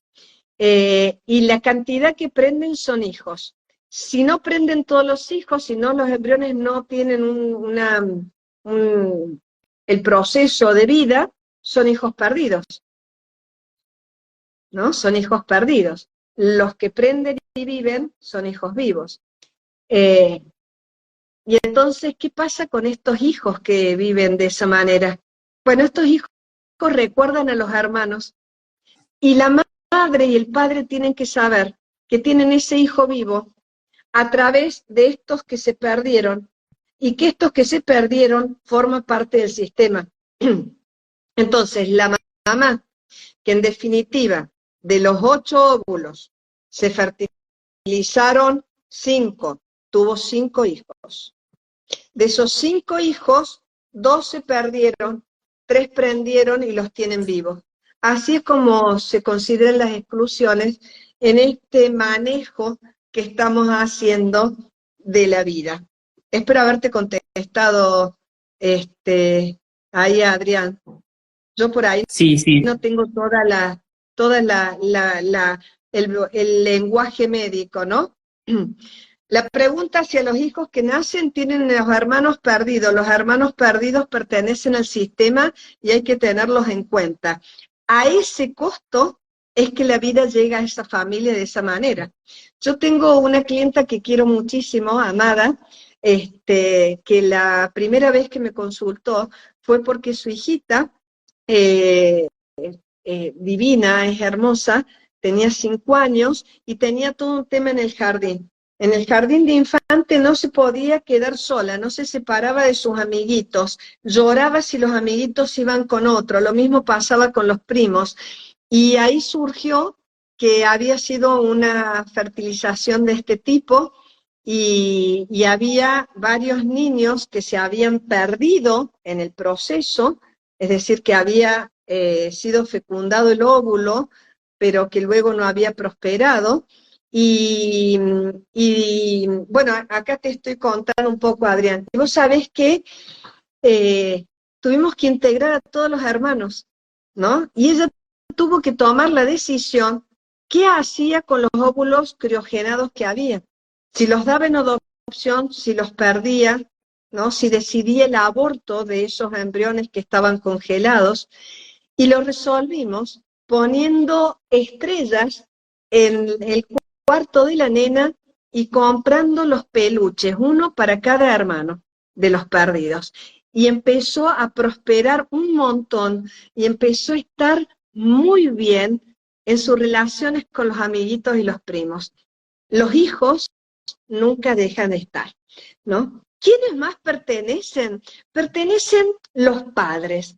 Y la cantidad que prenden son hijos. Si no prenden todos los hijos, si no, los embriones no tienen el proceso de vida, son hijos perdidos. ¿No? Son hijos perdidos. Los que prenden y viven son hijos vivos. Y entonces, ¿qué pasa con estos hijos que viven de esa manera? Bueno, estos hijos recuerdan a los hermanos, y la madre y el padre tienen que saber que tienen ese hijo vivo a través de estos que se perdieron, y que estos que se perdieron forman parte del sistema. Entonces, la mamá, que en definitiva, de los 8 óvulos, se fertilizaron 5, tuvo 5 hijos. De esos 5 hijos, 2 se perdieron, 3 prendieron y los tienen vivos. Así es como se consideran las exclusiones en este manejo que estamos haciendo de la vida. Espero haberte contestado ahí, Adrián. Yo por ahí Sí, sí. no tengo el lenguaje médico, ¿no? La pregunta si a los hijos que nacen tienen los hermanos perdidos. Los hermanos perdidos pertenecen al sistema y hay que tenerlos en cuenta. A ese costo es que la vida llega a esa familia de esa manera. Yo tengo una clienta que quiero muchísimo, Amada, que la primera vez que me consultó fue porque su hijita, divina, es hermosa, tenía 5 años y tenía todo un tema en el jardín. En el jardín de infante no se podía quedar sola, no se separaba de sus amiguitos, lloraba si los amiguitos iban con otro, lo mismo pasaba con los primos. Y ahí surgió que había sido una fertilización de este tipo y había varios niños que se habían perdido en el proceso, es decir, que había sido fecundado el óvulo, pero que luego no había prosperado. Y bueno, acá te estoy contando un poco, Adrián. Y vos sabés que tuvimos que integrar a todos los hermanos, ¿no? Y ella tuvo que tomar la decisión qué hacía con los óvulos criogenados que había. Si los daba en adopción, si los perdía, ¿no? Si decidía el aborto de esos embriones que estaban congelados. Y lo resolvimos poniendo estrellas en el cuarto de la nena y comprando los peluches, uno para cada hermano de los perdidos. Y empezó a prosperar un montón y empezó a estar muy bien en sus relaciones con los amiguitos y los primos. Los hijos nunca dejan de estar, ¿no? ¿Quiénes más pertenecen? Pertenecen los padres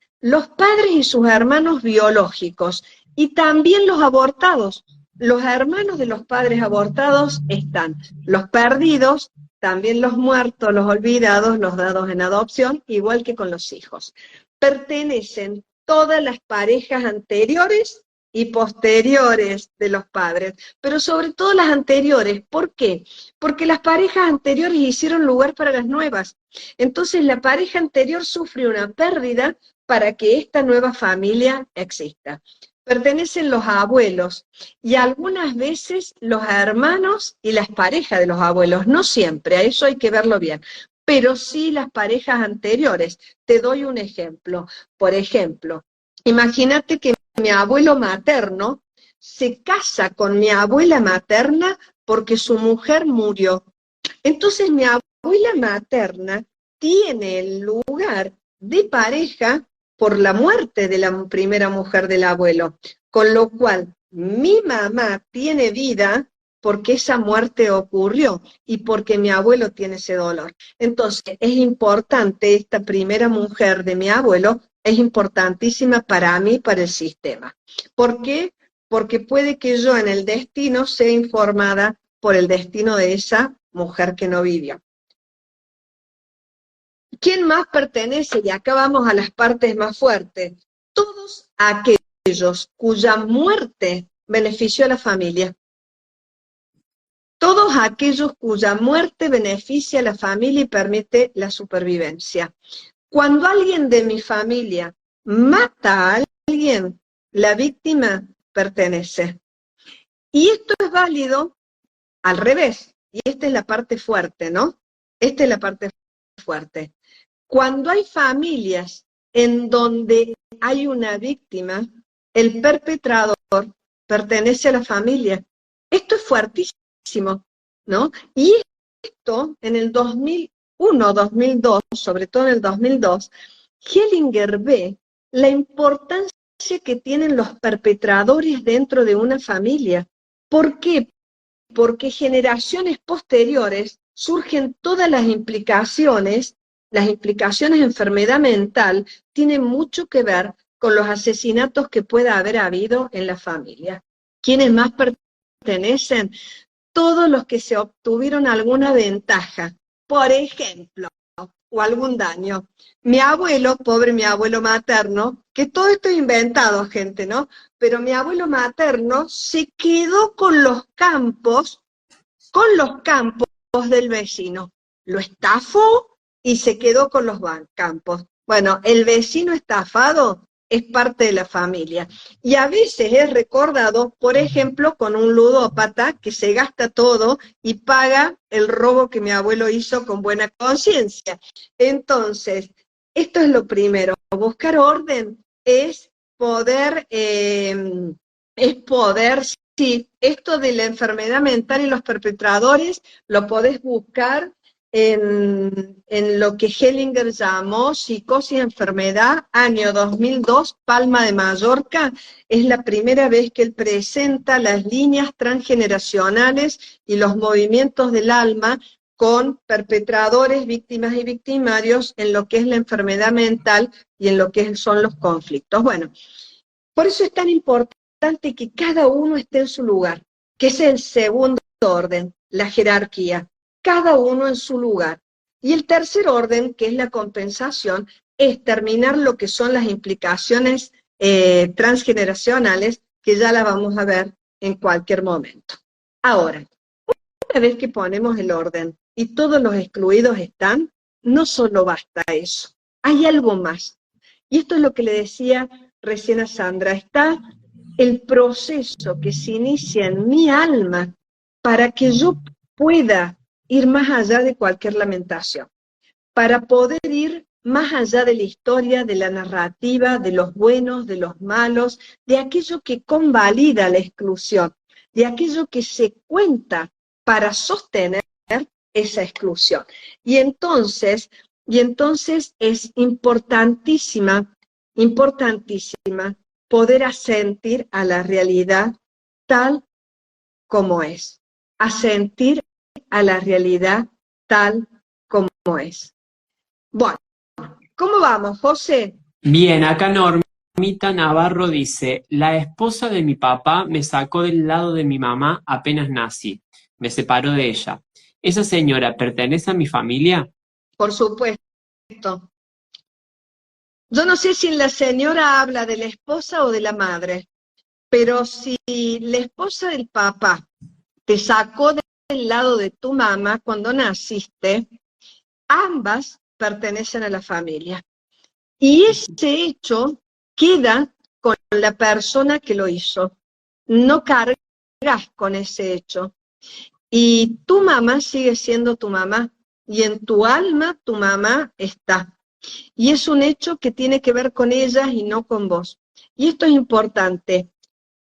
y sus hermanos biológicos, y también los abortados. Los hermanos de los padres abortados están, los perdidos, también los muertos, los olvidados, los dados en adopción, igual que con los hijos. Pertenecen todas las parejas anteriores y posteriores de los padres, pero sobre todo las anteriores. ¿Por qué? Porque las parejas anteriores hicieron lugar para las nuevas. Entonces la pareja anterior sufre una pérdida para que esta nueva familia exista. Pertenecen los abuelos y algunas veces los hermanos y las parejas de los abuelos, no siempre, a eso hay que verlo bien, pero sí las parejas anteriores. Te doy un ejemplo. Por ejemplo, imagínate que mi abuelo materno se casa con mi abuela materna porque su mujer murió. Entonces mi abuela materna tiene el lugar de pareja por la muerte de la primera mujer del abuelo, con lo cual mi mamá tiene vida porque esa muerte ocurrió y porque mi abuelo tiene ese dolor. Entonces es importante, esta primera mujer de mi abuelo es importantísima para mí, para el sistema. ¿Por qué? Porque puede que yo en el destino sea informada por el destino de esa mujer que no vivió. ¿Quién más pertenece? Y acá vamos a las partes más fuertes. Todos aquellos cuya muerte benefició a la familia. Todos aquellos cuya muerte beneficia a la familia y permite la supervivencia. Cuando alguien de mi familia mata a alguien, la víctima pertenece. Y esto es válido al revés. Y esta es la parte fuerte, ¿no? Esta es la parte fuerte. Cuando hay familias en donde hay una víctima, el perpetrador pertenece a la familia. Esto es fuertísimo, ¿no? Y esto en el 2001, 2002, sobre todo en el 2002, Hellinger ve la importancia que tienen los perpetradores dentro de una familia. ¿Por qué? Porque generaciones posteriores surgen todas las implicaciones de enfermedad mental tienen mucho que ver con los asesinatos que pueda haber habido en la familia. ¿Quiénes más pertenecen? Todos los que se obtuvieron alguna ventaja, por ejemplo, o algún daño. Mi abuelo, pobre mi abuelo materno, que todo esto es inventado, gente, ¿no? Pero mi abuelo materno se quedó con los campos del vecino. Lo estafó y se quedó con los campos. Bueno, el vecino estafado es parte de la familia. Y a veces es recordado, por ejemplo, con un ludópata que se gasta todo y paga el robo que mi abuelo hizo con buena conciencia. Entonces, esto es lo primero. Buscar orden es poder, sí, esto de la enfermedad mental y los perpetradores lo podés buscar en lo que Hellinger llamó psicosis enfermedad, año 2002, Palma de Mallorca. Es la primera vez que él presenta las líneas transgeneracionales y los movimientos del alma con perpetradores, víctimas y victimarios en lo que es la enfermedad mental y en lo que son los conflictos. Bueno, por eso es tan importante que cada uno esté en su lugar, que es el segundo orden, la jerarquía. Cada uno en su lugar. Y el tercer orden, que es la compensación, es terminar lo que son las implicaciones transgeneracionales, que ya las vamos a ver en cualquier momento. Ahora, una vez que ponemos el orden y todos los excluidos están, no solo basta eso, hay algo más. Y esto es lo que le decía recién a Sandra, está el proceso que se inicia en mi alma para que yo pueda ir más allá de cualquier lamentación, para poder ir más allá de la historia, de la narrativa, de los buenos, de los malos, de aquello que convalida la exclusión, de aquello que se cuenta para sostener esa exclusión. Y entonces es importantísima poder asentir a la realidad tal como es, asentir a la realidad tal como es. Bueno, ¿cómo vamos, José? Bien, acá Normita Navarro dice, la esposa de mi papá me sacó del lado de mi mamá apenas nací, me separó de ella. ¿Esa señora pertenece a mi familia? Por supuesto. Yo no sé si la señora habla de la esposa o de la madre, pero si la esposa del papá te sacó del lado de tu mamá cuando naciste, ambas pertenecen a la familia. Y ese hecho queda con la persona que lo hizo. No cargas con ese hecho. Y tu mamá sigue siendo tu mamá. Y en tu alma tu mamá está. Y es un hecho que tiene que ver con ellas y no con vos. Y esto es importante.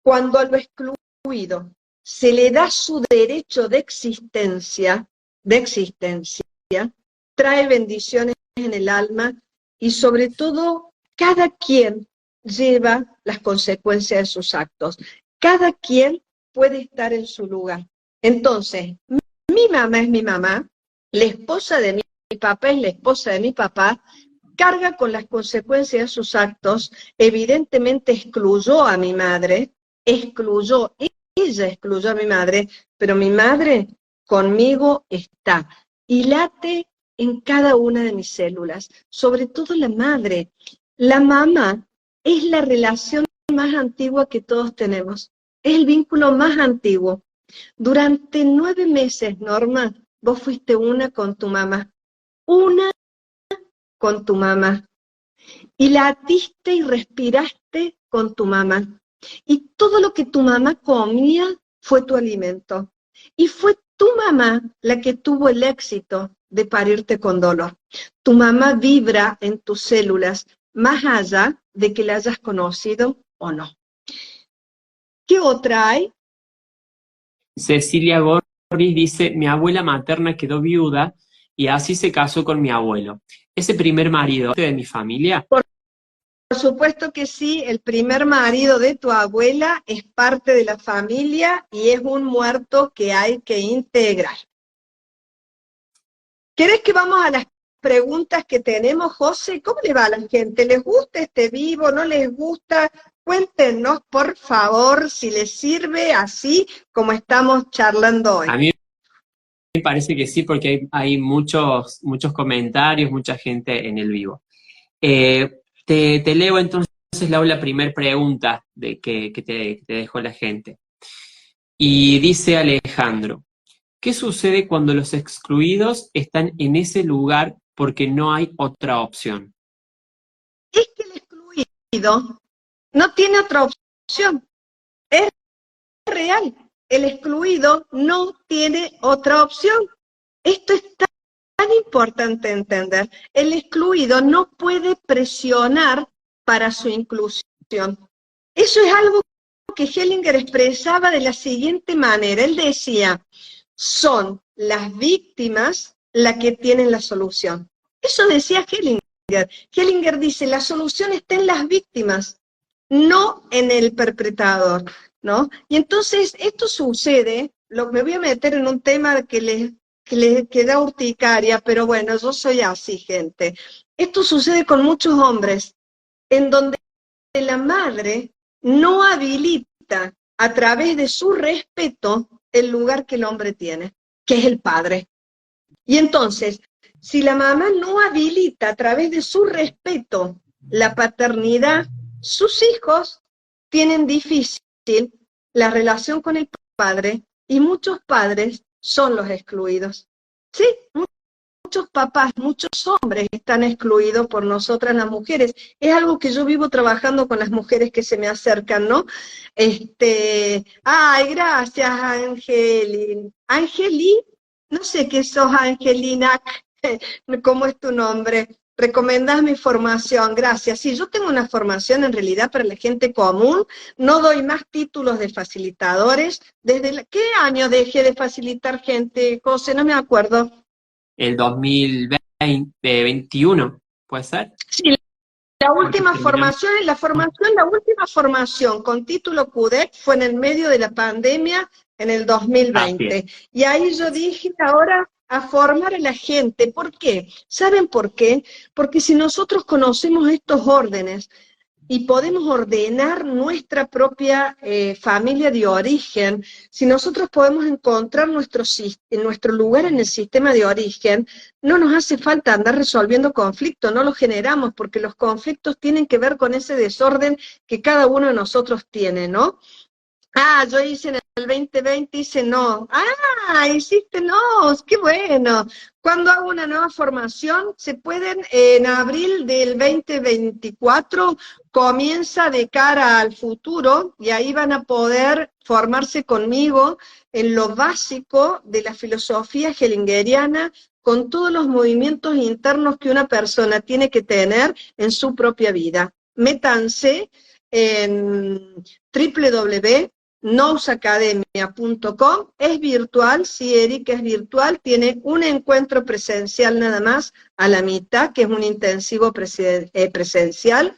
Cuando a lo excluido se le da su derecho de existencia, trae bendiciones en el alma y sobre todo cada quien lleva las consecuencias de sus actos. Cada quien puede estar en su lugar. Entonces, mi mamá es mi mamá, la esposa de mi papá es la esposa de mi papá, carga con las consecuencias de sus actos, evidentemente excluyó a mi madre, ella excluyó a mi madre, pero mi madre conmigo está y late en cada una de mis células, sobre todo la madre. La mamá es la relación más antigua que todos tenemos, es el vínculo más antiguo. Durante 9 meses, Norma, vos fuiste una con tu mamá, una con tu mamá, y latiste y respiraste con tu mamá. Y todo lo que tu mamá comía fue tu alimento. Y fue tu mamá la que tuvo el éxito de parirte con dolor. Tu mamá vibra en tus células más allá de que la hayas conocido o no. ¿Qué otra hay? Cecilia Gorris dice, mi abuela materna quedó viuda y así se casó con mi abuelo. ¿Ese primer marido de mi familia? Por supuesto que sí, el primer marido de tu abuela es parte de la familia y es un muerto que hay que integrar. ¿Querés que vamos a las preguntas que tenemos, José? ¿Cómo le va a la gente? ¿Les gusta este vivo? ¿No les gusta? Cuéntenos, por favor, si les sirve así como estamos charlando hoy. A mí me parece que sí, porque hay muchos comentarios, mucha gente en el vivo. Te leo entonces, Lau, la primera pregunta que te dejó la gente. Y dice Alejandro, ¿qué sucede cuando los excluidos están en ese lugar porque no hay otra opción? Es que el excluido no tiene otra opción. Es real. El excluido no tiene otra opción. Esto es tan importante entender. El excluido no puede presionar para su inclusión. Eso es algo que Hellinger expresaba de la siguiente manera. Él decía, son las víctimas las que tienen la solución. Eso decía Hellinger. Hellinger dice, la solución está en las víctimas, no en el perpetrador, ¿no? Y entonces esto sucede, me voy a meter en un tema que les da urticaria, pero bueno, yo soy así, gente. Esto sucede con muchos hombres, en donde la madre no habilita a través de su respeto el lugar que el hombre tiene, que es el padre. Y entonces, si la mamá no habilita a través de su respeto la paternidad, sus hijos tienen difícil la relación con el padre y muchos padres son los excluidos. Sí, muchos papás, muchos hombres están excluidos por nosotras las mujeres. Es algo que yo vivo trabajando con las mujeres que se me acercan, ¿no? Ay, gracias, Angeli. Angeli, no sé qué sos, Angelina, ¿cómo es tu nombre? ¿Recomendás mi formación? Gracias. Sí, yo tengo una formación en realidad para la gente común, no doy más títulos de facilitadores. ¿Qué año dejé de facilitar gente, José? No me acuerdo. El 2021, ¿puede ser? Sí, la última formación, la última formación con título QDEC fue en el medio de la pandemia en el 2020. Y ahí yo dije, ahora a formar a la gente. ¿Por qué? ¿Saben por qué? Porque si nosotros conocemos estos órdenes y podemos ordenar nuestra propia familia de origen, si nosotros podemos encontrar nuestro lugar en el sistema de origen, no nos hace falta andar resolviendo conflictos, no los generamos, porque los conflictos tienen que ver con ese desorden que cada uno de nosotros tiene, ¿no? Ah, yo hice en el 2020, hice no. Ah, hiciste no, qué bueno. Cuando hago una nueva formación, se pueden, en abril del 2024, comienza de cara al futuro, y ahí van a poder formarse conmigo en lo básico de la filosofía hellingeriana, con todos los movimientos internos que una persona tiene que tener en su propia vida. Métanse en www.nousacademia.com, es virtual, sí, Erika, es virtual, tiene un encuentro presencial nada más a la mitad, que es un intensivo presencial,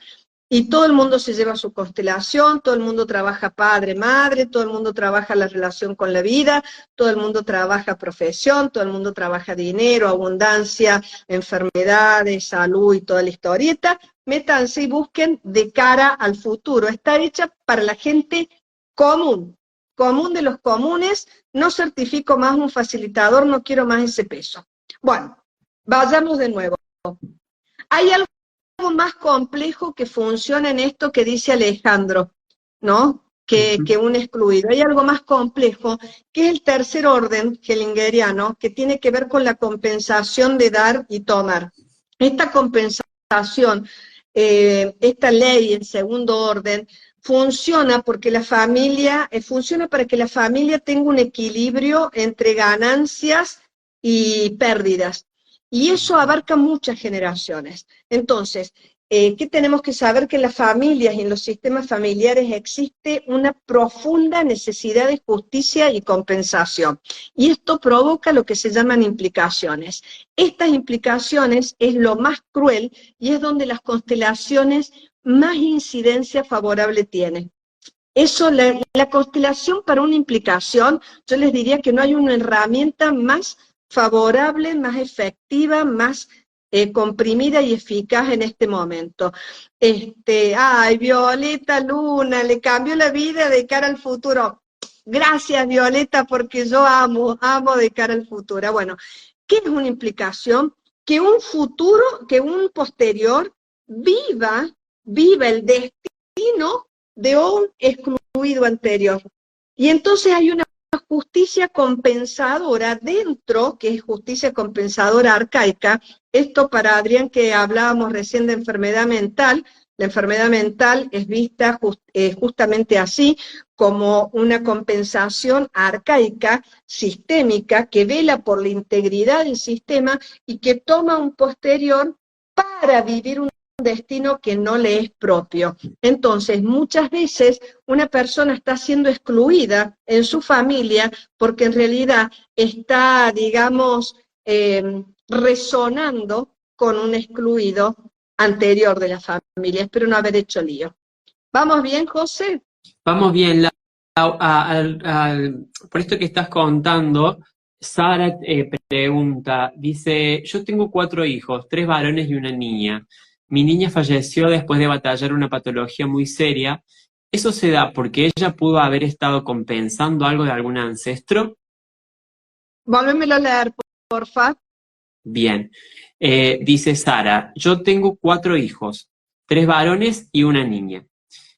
y todo el mundo se lleva su constelación, todo el mundo trabaja padre, madre, todo el mundo trabaja la relación con la vida, todo el mundo trabaja profesión, todo el mundo trabaja dinero, abundancia, enfermedades, salud y toda la historieta. Métanse y busquen de cara al futuro. Está hecha para la gente común de los comunes. No certifico más un facilitador, no quiero más ese peso. Bueno, vayamos de nuevo. Hay algo más complejo que funciona en esto que dice Alejandro, ¿no? Que un excluido. Hay algo más complejo, que es el tercer orden hellingeriano, que tiene que ver con la compensación de dar y tomar. Esta compensación, esta ley en segundo orden, funciona porque la familia, funciona para que la familia tenga un equilibrio entre ganancias y pérdidas. Y eso abarca muchas generaciones. Entonces, ¿qué tenemos que saber? Que en las familias y en los sistemas familiares existe una profunda necesidad de justicia y compensación. Y esto provoca lo que se llaman implicaciones. Estas implicaciones es lo más cruel y es donde las constelaciones más incidencia favorable tienen. Eso, la constelación para una implicación, yo les diría que no hay una herramienta más favorable, más efectiva, más comprimida y eficaz en este momento. Ay, Violeta Luna, le cambió la vida de cara al futuro. Gracias, Violeta, porque yo amo de cara al futuro. Bueno, ¿qué es una implicación? Que un futuro, que un posterior viva el destino de un excluido anterior. Y entonces hay una justicia compensadora dentro, que es justicia compensadora arcaica. Esto para Adrián, que hablábamos recién de enfermedad mental. La enfermedad mental es vista justamente así, como una compensación arcaica, sistémica, que vela por la integridad del sistema y que toma un posterior para vivir un destino que no le es propio. Entonces, muchas veces una persona está siendo excluida en su familia porque en realidad está, digamos, resonando con un excluido anterior de la familia. Espero no haber hecho lío. ¿Vamos bien, José? Vamos bien, Lau. Por esto que estás contando, Sara pregunta, dice, yo tengo 4 hijos, 3 varones y una niña. Mi niña falleció después de batallar una patología muy seria. ¿Eso se da porque ella pudo haber estado compensando algo de algún ancestro? Volvémelo a leer, porfa. Bien. Dice Sara, yo tengo 4 hijos, 3 varones y una niña.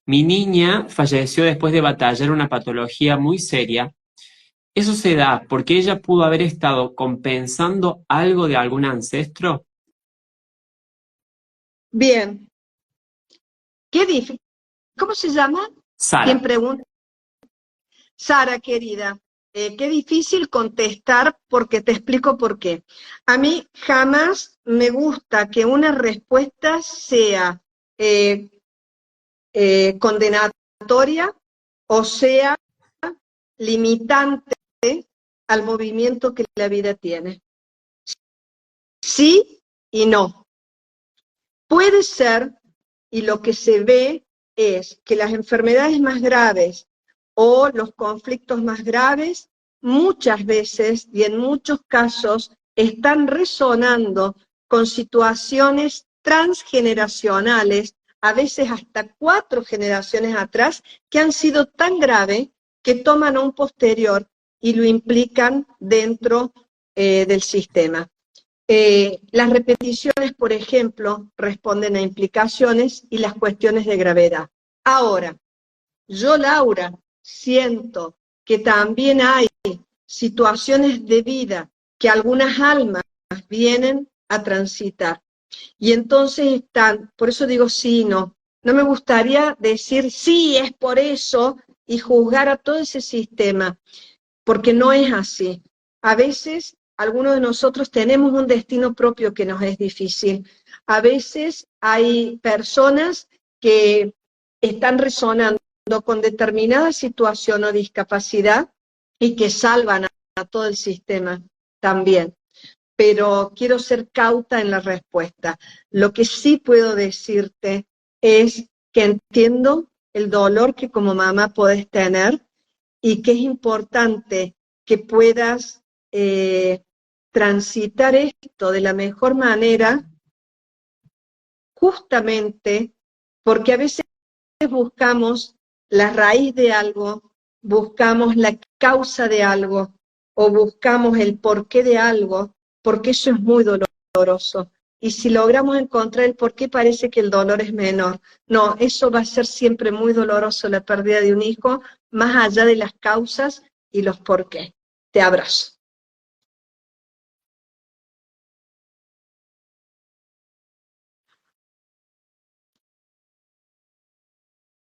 Mi niña falleció después de batallar una patología muy seria. ¿eso se da porque ella pudo haber estado compensando algo de algún ancestro? Bien, qué difícil. ¿Cómo se llama? ¿Quién Sara. pregunta? Sara, querida, qué difícil contestar porque te explico por qué. A mí jamás me gusta que una respuesta sea eh, condenatoria o sea limitante al movimiento que la vida tiene. Sí y no. Puede ser, y lo que se ve es que las enfermedades más graves o los conflictos más graves muchas veces y en muchos casos están resonando con situaciones transgeneracionales, a veces hasta 4 generaciones atrás, que han sido tan graves que toman a un posterior y lo implican dentro del sistema. Las repeticiones, por ejemplo, responden a implicaciones y las cuestiones de gravedad. Ahora, yo, Laura, siento que también hay situaciones de vida que algunas almas vienen a transitar. Y entonces están, por eso digo sí y no. No me gustaría decir sí, es por eso, y juzgar a todo ese sistema, porque no es así. A veces algunos de nosotros tenemos un destino propio que nos es difícil. A veces hay personas que están resonando con determinada situación o discapacidad y que salvan a todo el sistema también. Pero quiero ser cauta en la respuesta. Lo que sí puedo decirte es que entiendo el dolor que como mamá podés tener y que es importante que puedas transitar esto de la mejor manera, justamente porque a veces buscamos la raíz de algo, buscamos la causa de algo, o buscamos el porqué de algo, porque eso es muy doloroso. Y si logramos encontrar el porqué, parece que el dolor es menor. No, eso va a ser siempre muy doloroso, la pérdida de un hijo, más allá de las causas y los porqués. Te abrazo.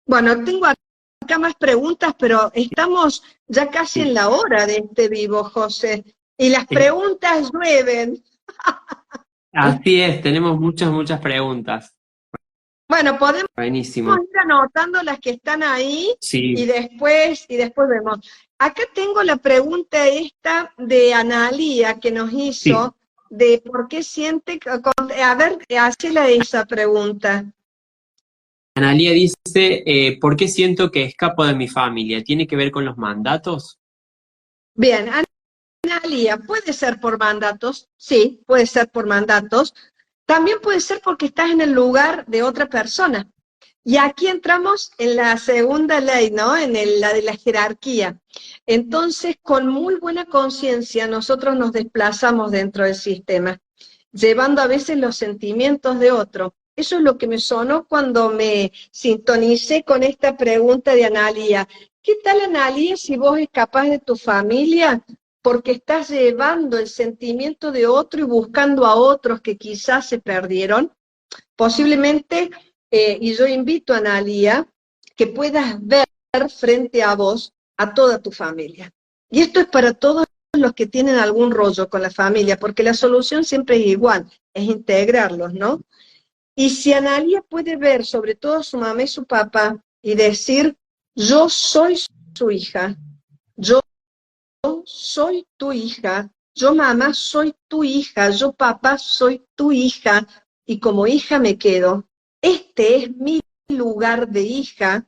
Bueno, tengo acá más preguntas, pero estamos ya casi en Sí. la hora de este vivo, José. Y las Eh, preguntas llueven. Así es, tenemos muchas preguntas. Bueno, podemos Buenísimo. ir anotando las que están ahí y Sí, después vemos. Acá tengo la pregunta esta de Analía que nos sí. hizo de por qué siente, a ver, hazle esa pregunta. Analía dice, ¿por qué siento que escapo de mi familia? ¿Tiene que ver con los mandatos? Bien, Analía, puede ser por mandatos, sí, puede ser por mandatos. También puede ser porque estás en el lugar de otra persona. Y aquí entramos en la segunda ley, ¿no? La de la jerarquía. Entonces, con muy buena conciencia, nosotros nos desplazamos dentro del sistema, llevando a veces los sentimientos de otro. Eso es lo que me sonó cuando me sintonicé con esta pregunta de Analía. ¿Qué tal, Analía, si vos escapás de tu familia porque estás llevando el sentimiento de otro y buscando a otros que quizás se perdieron? Posiblemente, y yo invito a Analía, que puedas ver frente a vos a toda tu familia. Y esto es para todos los que tienen algún rollo con la familia, porque la solución siempre es igual, es integrarlos, ¿no? Y si Analía puede ver sobre todo a su mamá y su papá y decir, yo soy su hija, yo soy tu hija, yo mamá soy tu hija, yo papá soy tu hija, y como hija me quedo. Este es mi lugar de hija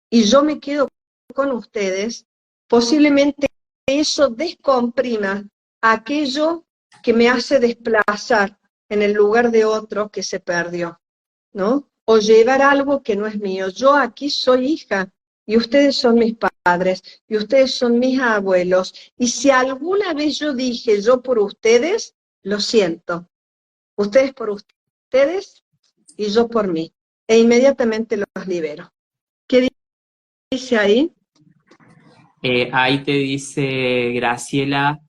y yo me quedo con ustedes. Posiblemente eso descomprima aquello que me hace desplazar en el lugar de otro que se perdió, ¿no? O llevar algo que no es mío. Yo aquí soy hija y ustedes son mis padres y ustedes son mis abuelos. Y si alguna vez yo dije yo por ustedes, lo siento. Ustedes por ustedes y yo por mí. E inmediatamente los libero. ¿Qué dice ahí? Ahí te dice Graciela,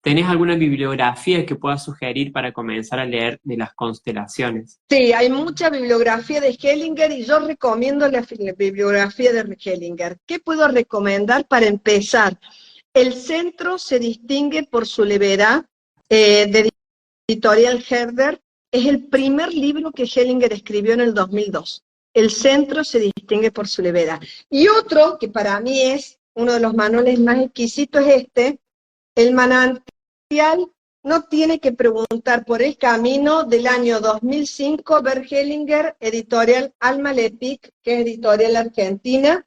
¿tenés alguna bibliografía que puedas sugerir para comenzar a leer de las constelaciones? Sí, hay mucha bibliografía de Hellinger y yo recomiendo la bibliografía de Hellinger. ¿Qué puedo recomendar para empezar? El centro se distingue por su levedad, de Editorial Herder. Es el primer libro que Hellinger escribió en el 2002. El centro se distingue por su levedad. Y otro, que para mí es uno de los manuales más exquisitos, es este, El manantial no tiene que preguntar por el camino, del año 2005, Bert Hellinger, editorial Alma Lepic, que es editorial argentina.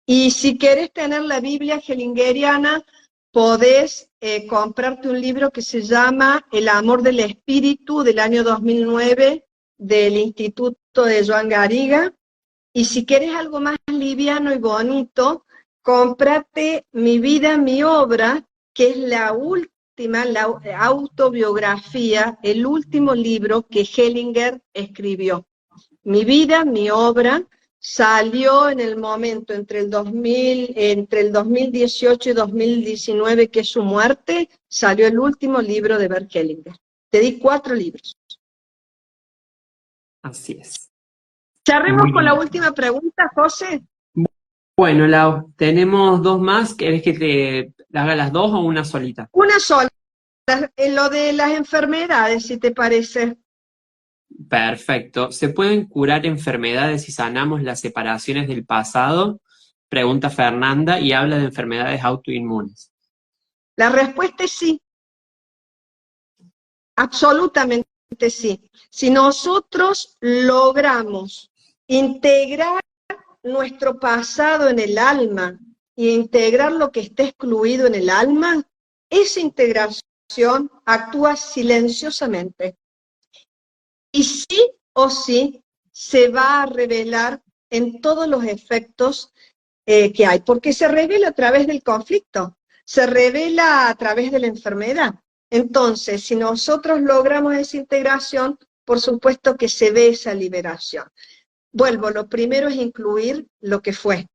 Y si querés tener la Biblia hellingeriana, podés comprarte un libro que se llama El amor del espíritu, del año 2009, del Instituto de Joan Garriga. Y si querés algo más liviano y bonito, cómprate Mi vida, mi obra, que es la última, la autobiografía, el último libro que Hellinger escribió. Mi vida, mi obra, salió en el momento entre el 2018 y 2019, que es su muerte, salió el último libro de Bert Hellinger. Te di 4 libros. Así es. Cerremos con la última pregunta, José. Bueno, Lau, tenemos 2 más. ¿Querés que te haga las 2 o una solita? Una sola. Lo de las enfermedades, si te parece. Perfecto. ¿Se pueden curar enfermedades si sanamos las separaciones del pasado? Pregunta Fernanda y habla de enfermedades autoinmunes. La respuesta es sí. Absolutamente sí. Si nosotros logramos integrar nuestro pasado en el alma y integrar lo que está excluido en el alma, esa integración actúa silenciosamente. Y sí o sí se va a revelar en todos los efectos que hay, porque se revela a través del conflicto, se revela a través de la enfermedad. Entonces, si nosotros logramos esa integración, por supuesto que se ve esa liberación. Vuelvo, lo primero es incluir lo que fue.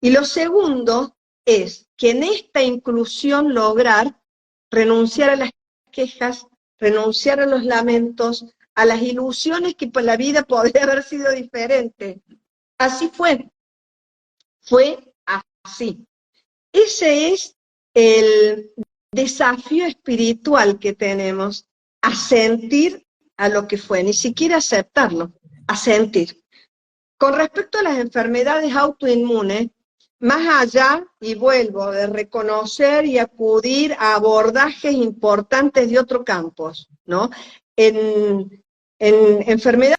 Y lo segundo es que en esta inclusión lograr renunciar a las quejas, renunciar a los lamentos, a las ilusiones que por la vida podría haber sido diferente. Así fue así. Ese es el desafío espiritual que tenemos, a sentir a lo que fue, ni siquiera aceptarlo, a sentir. Con respecto a las enfermedades autoinmunes, más allá, y vuelvo, de reconocer y acudir a abordajes importantes de otros campos, ¿no? En enfermedades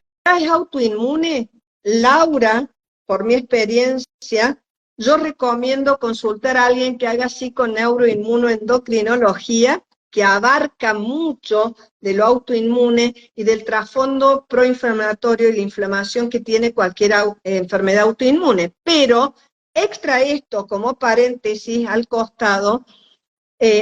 autoinmunes, Laura, por mi experiencia, yo recomiendo consultar a alguien que haga psiconeuroinmunoendocrinología, que abarca mucho de lo autoinmune y del trasfondo proinflamatorio y la inflamación que tiene cualquier enfermedad autoinmune. Pero, extra esto, como paréntesis al costado,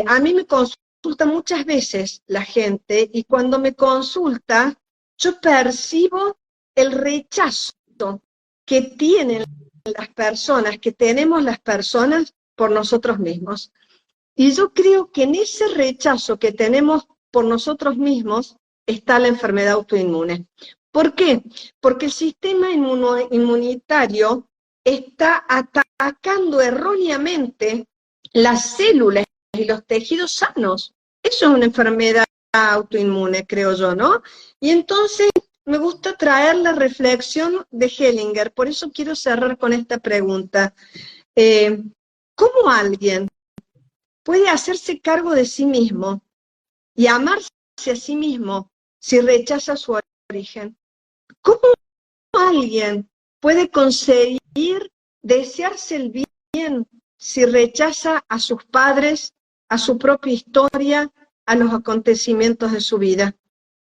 a mí me consulta muchas veces la gente, y cuando me consulta, yo percibo el rechazo que tienen las personas, que tenemos las personas por nosotros mismos. Y yo creo que en ese rechazo que tenemos por nosotros mismos está la enfermedad autoinmune. ¿Por qué? Porque el sistema inmunitario está atacando erróneamente las células y los tejidos sanos. Eso es una enfermedad autoinmune, creo yo, ¿no? Y entonces me gusta traer la reflexión de Hellinger, por eso quiero cerrar con esta pregunta. ¿Cómo alguien puede hacerse cargo de sí mismo y amarse a sí mismo si rechaza su origen? ¿Cómo alguien puede conseguir desearse el bien si rechaza a sus padres, a su propia historia, a los acontecimientos de su vida?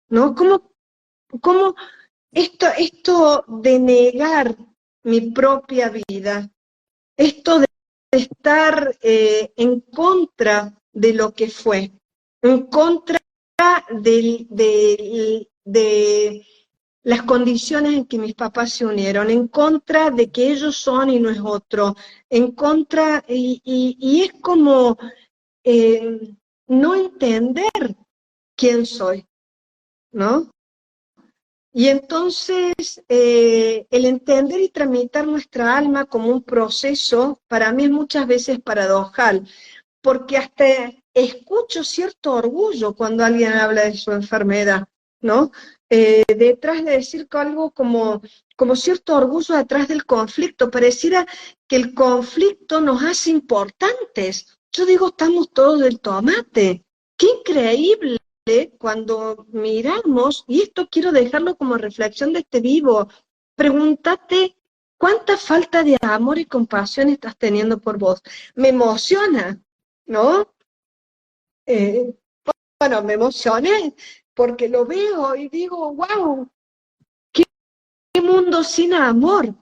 ¿No? ¿Cómo esto de negar mi propia vida, esto de estar en contra de lo que fue, en contra de las condiciones en que mis papás se unieron, en contra de que ellos son y no es otro, en contra, y es como no entender quién soy, ¿no? Y entonces el entender y tramitar nuestra alma como un proceso, para mí es muchas veces paradojal, porque hasta escucho cierto orgullo cuando alguien habla de su enfermedad, ¿no? Detrás de decir algo como cierto orgullo detrás del conflicto, pareciera que el conflicto nos hace importantes. Yo digo, estamos todos del tomate. ¡Qué increíble! Cuando miramos, y esto quiero dejarlo como reflexión de este vivo, pregúntate cuánta falta de amor y compasión estás teniendo por vos. Me emociona, ¿no? Bueno, me emocioné porque lo veo y digo, wow, qué mundo sin amor.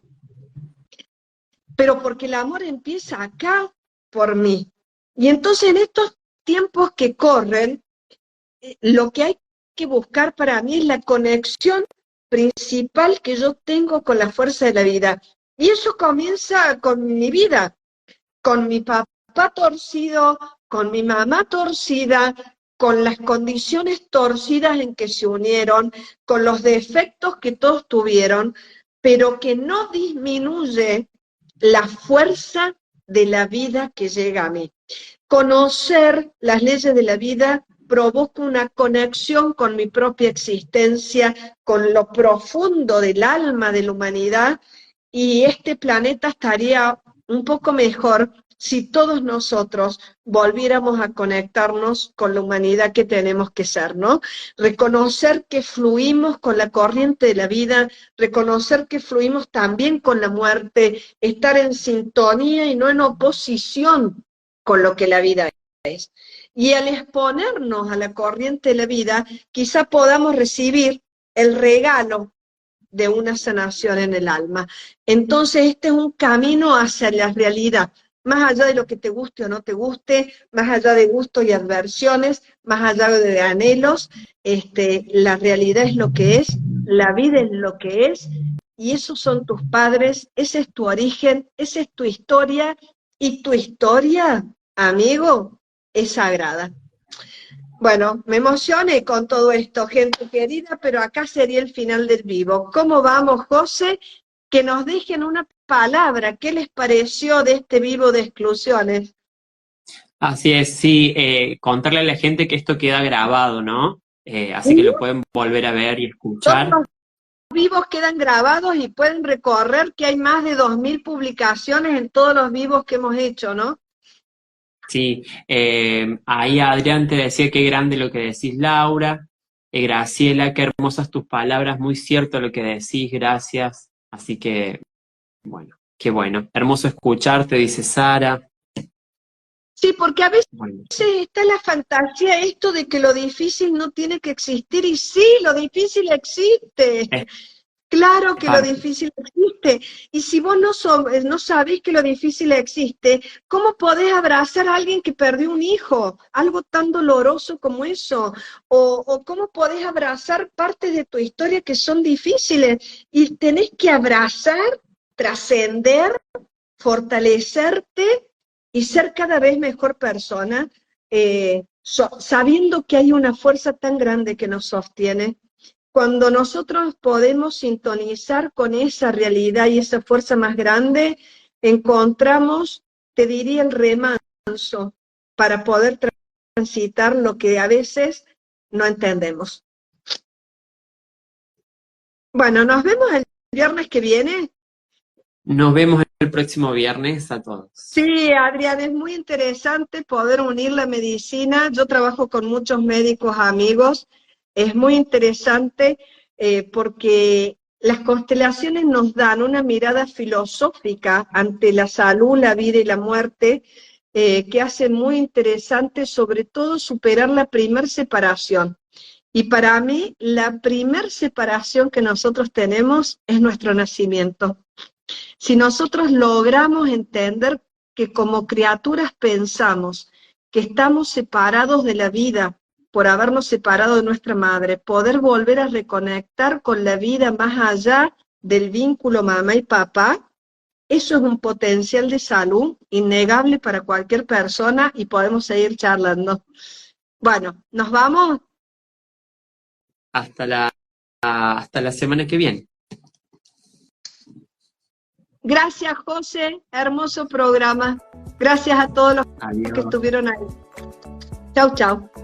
Pero porque el amor empieza acá por mí. Y entonces en estos tiempos que corren, lo que hay que buscar para mí es la conexión principal que yo tengo con la fuerza de la vida. Y eso comienza con mi vida, con mi papá torcido, con mi mamá torcida, con las condiciones torcidas en que se unieron, con los defectos que todos tuvieron, pero que no disminuye la fuerza de la vida que llega a mí. Conocer las leyes de la vida provoca una conexión con mi propia existencia, con lo profundo del alma de la humanidad, y este planeta estaría un poco mejor si todos nosotros volviéramos a conectarnos con la humanidad que tenemos que ser, ¿no? Reconocer que fluimos con la corriente de la vida, reconocer que fluimos también con la muerte, estar en sintonía y no en oposición con lo que la vida es. Y al exponernos a la corriente de la vida, quizá podamos recibir el regalo de una sanación en el alma. Entonces este es un camino hacia la realidad, más allá de lo que te guste o no te guste, más allá de gustos y adversiones, más allá de anhelos, la realidad es lo que es, la vida es lo que es, y esos son tus padres, ese es tu origen, esa es tu historia, y tu historia, amigo, es sagrada. Bueno, me emocioné con todo esto, gente querida, pero acá sería el final del vivo. ¿Cómo vamos, José? Que nos dejen una palabra. ¿Qué les pareció de este vivo de exclusiones? Así es, sí, contarle a la gente que esto queda grabado, ¿no? Así que lo pueden volver a ver y Todos escuchar. los vivos quedan grabados y pueden recorrer que hay más de 2000 publicaciones en todos los vivos que hemos hecho, ¿no? Sí, ahí Adrián te decía qué grande lo que decís, Laura. Graciela, qué hermosas tus palabras, muy cierto lo que decís, gracias. Así que, bueno, qué bueno. Hermoso escucharte, dice Sara. Sí, porque a veces Bueno, está la fantasía esto de que lo difícil no tiene que existir, y sí, lo difícil existe. es Claro que lo parte. difícil existe, y si vos no sabés que lo difícil existe, ¿cómo podés abrazar a alguien que perdió un hijo? Algo tan doloroso como eso. O ¿cómo podés abrazar partes de tu historia que son difíciles? Y tenés que abrazar, trascender, fortalecerte y ser cada vez mejor persona, sabiendo que hay una fuerza tan grande que nos sostiene. Cuando nosotros podemos sintonizar con esa realidad y esa fuerza más grande, encontramos, te diría, el remanso para poder transitar lo que a veces no entendemos. Bueno, nos vemos el viernes que viene. Nos vemos el próximo viernes a todos. Sí, Adrián, es muy interesante poder unir la medicina. Yo trabajo con muchos médicos amigos. Es muy interesante porque las constelaciones nos dan una mirada filosófica ante la salud, la vida y la muerte, que hace muy interesante, sobre todo, superar la primer separación. Y para mí, la primer separación que nosotros tenemos es nuestro nacimiento. Si nosotros logramos entender que como criaturas pensamos que estamos separados de la vida por habernos separado de nuestra madre, poder volver a reconectar con la vida más allá del vínculo mamá y papá, eso es un potencial de salud innegable para cualquier persona y podemos seguir charlando. Bueno, nos vamos. Hasta la semana que viene. Gracias, José. Hermoso programa. Gracias a todos los Adiós. que estuvieron ahí. Chau, chau.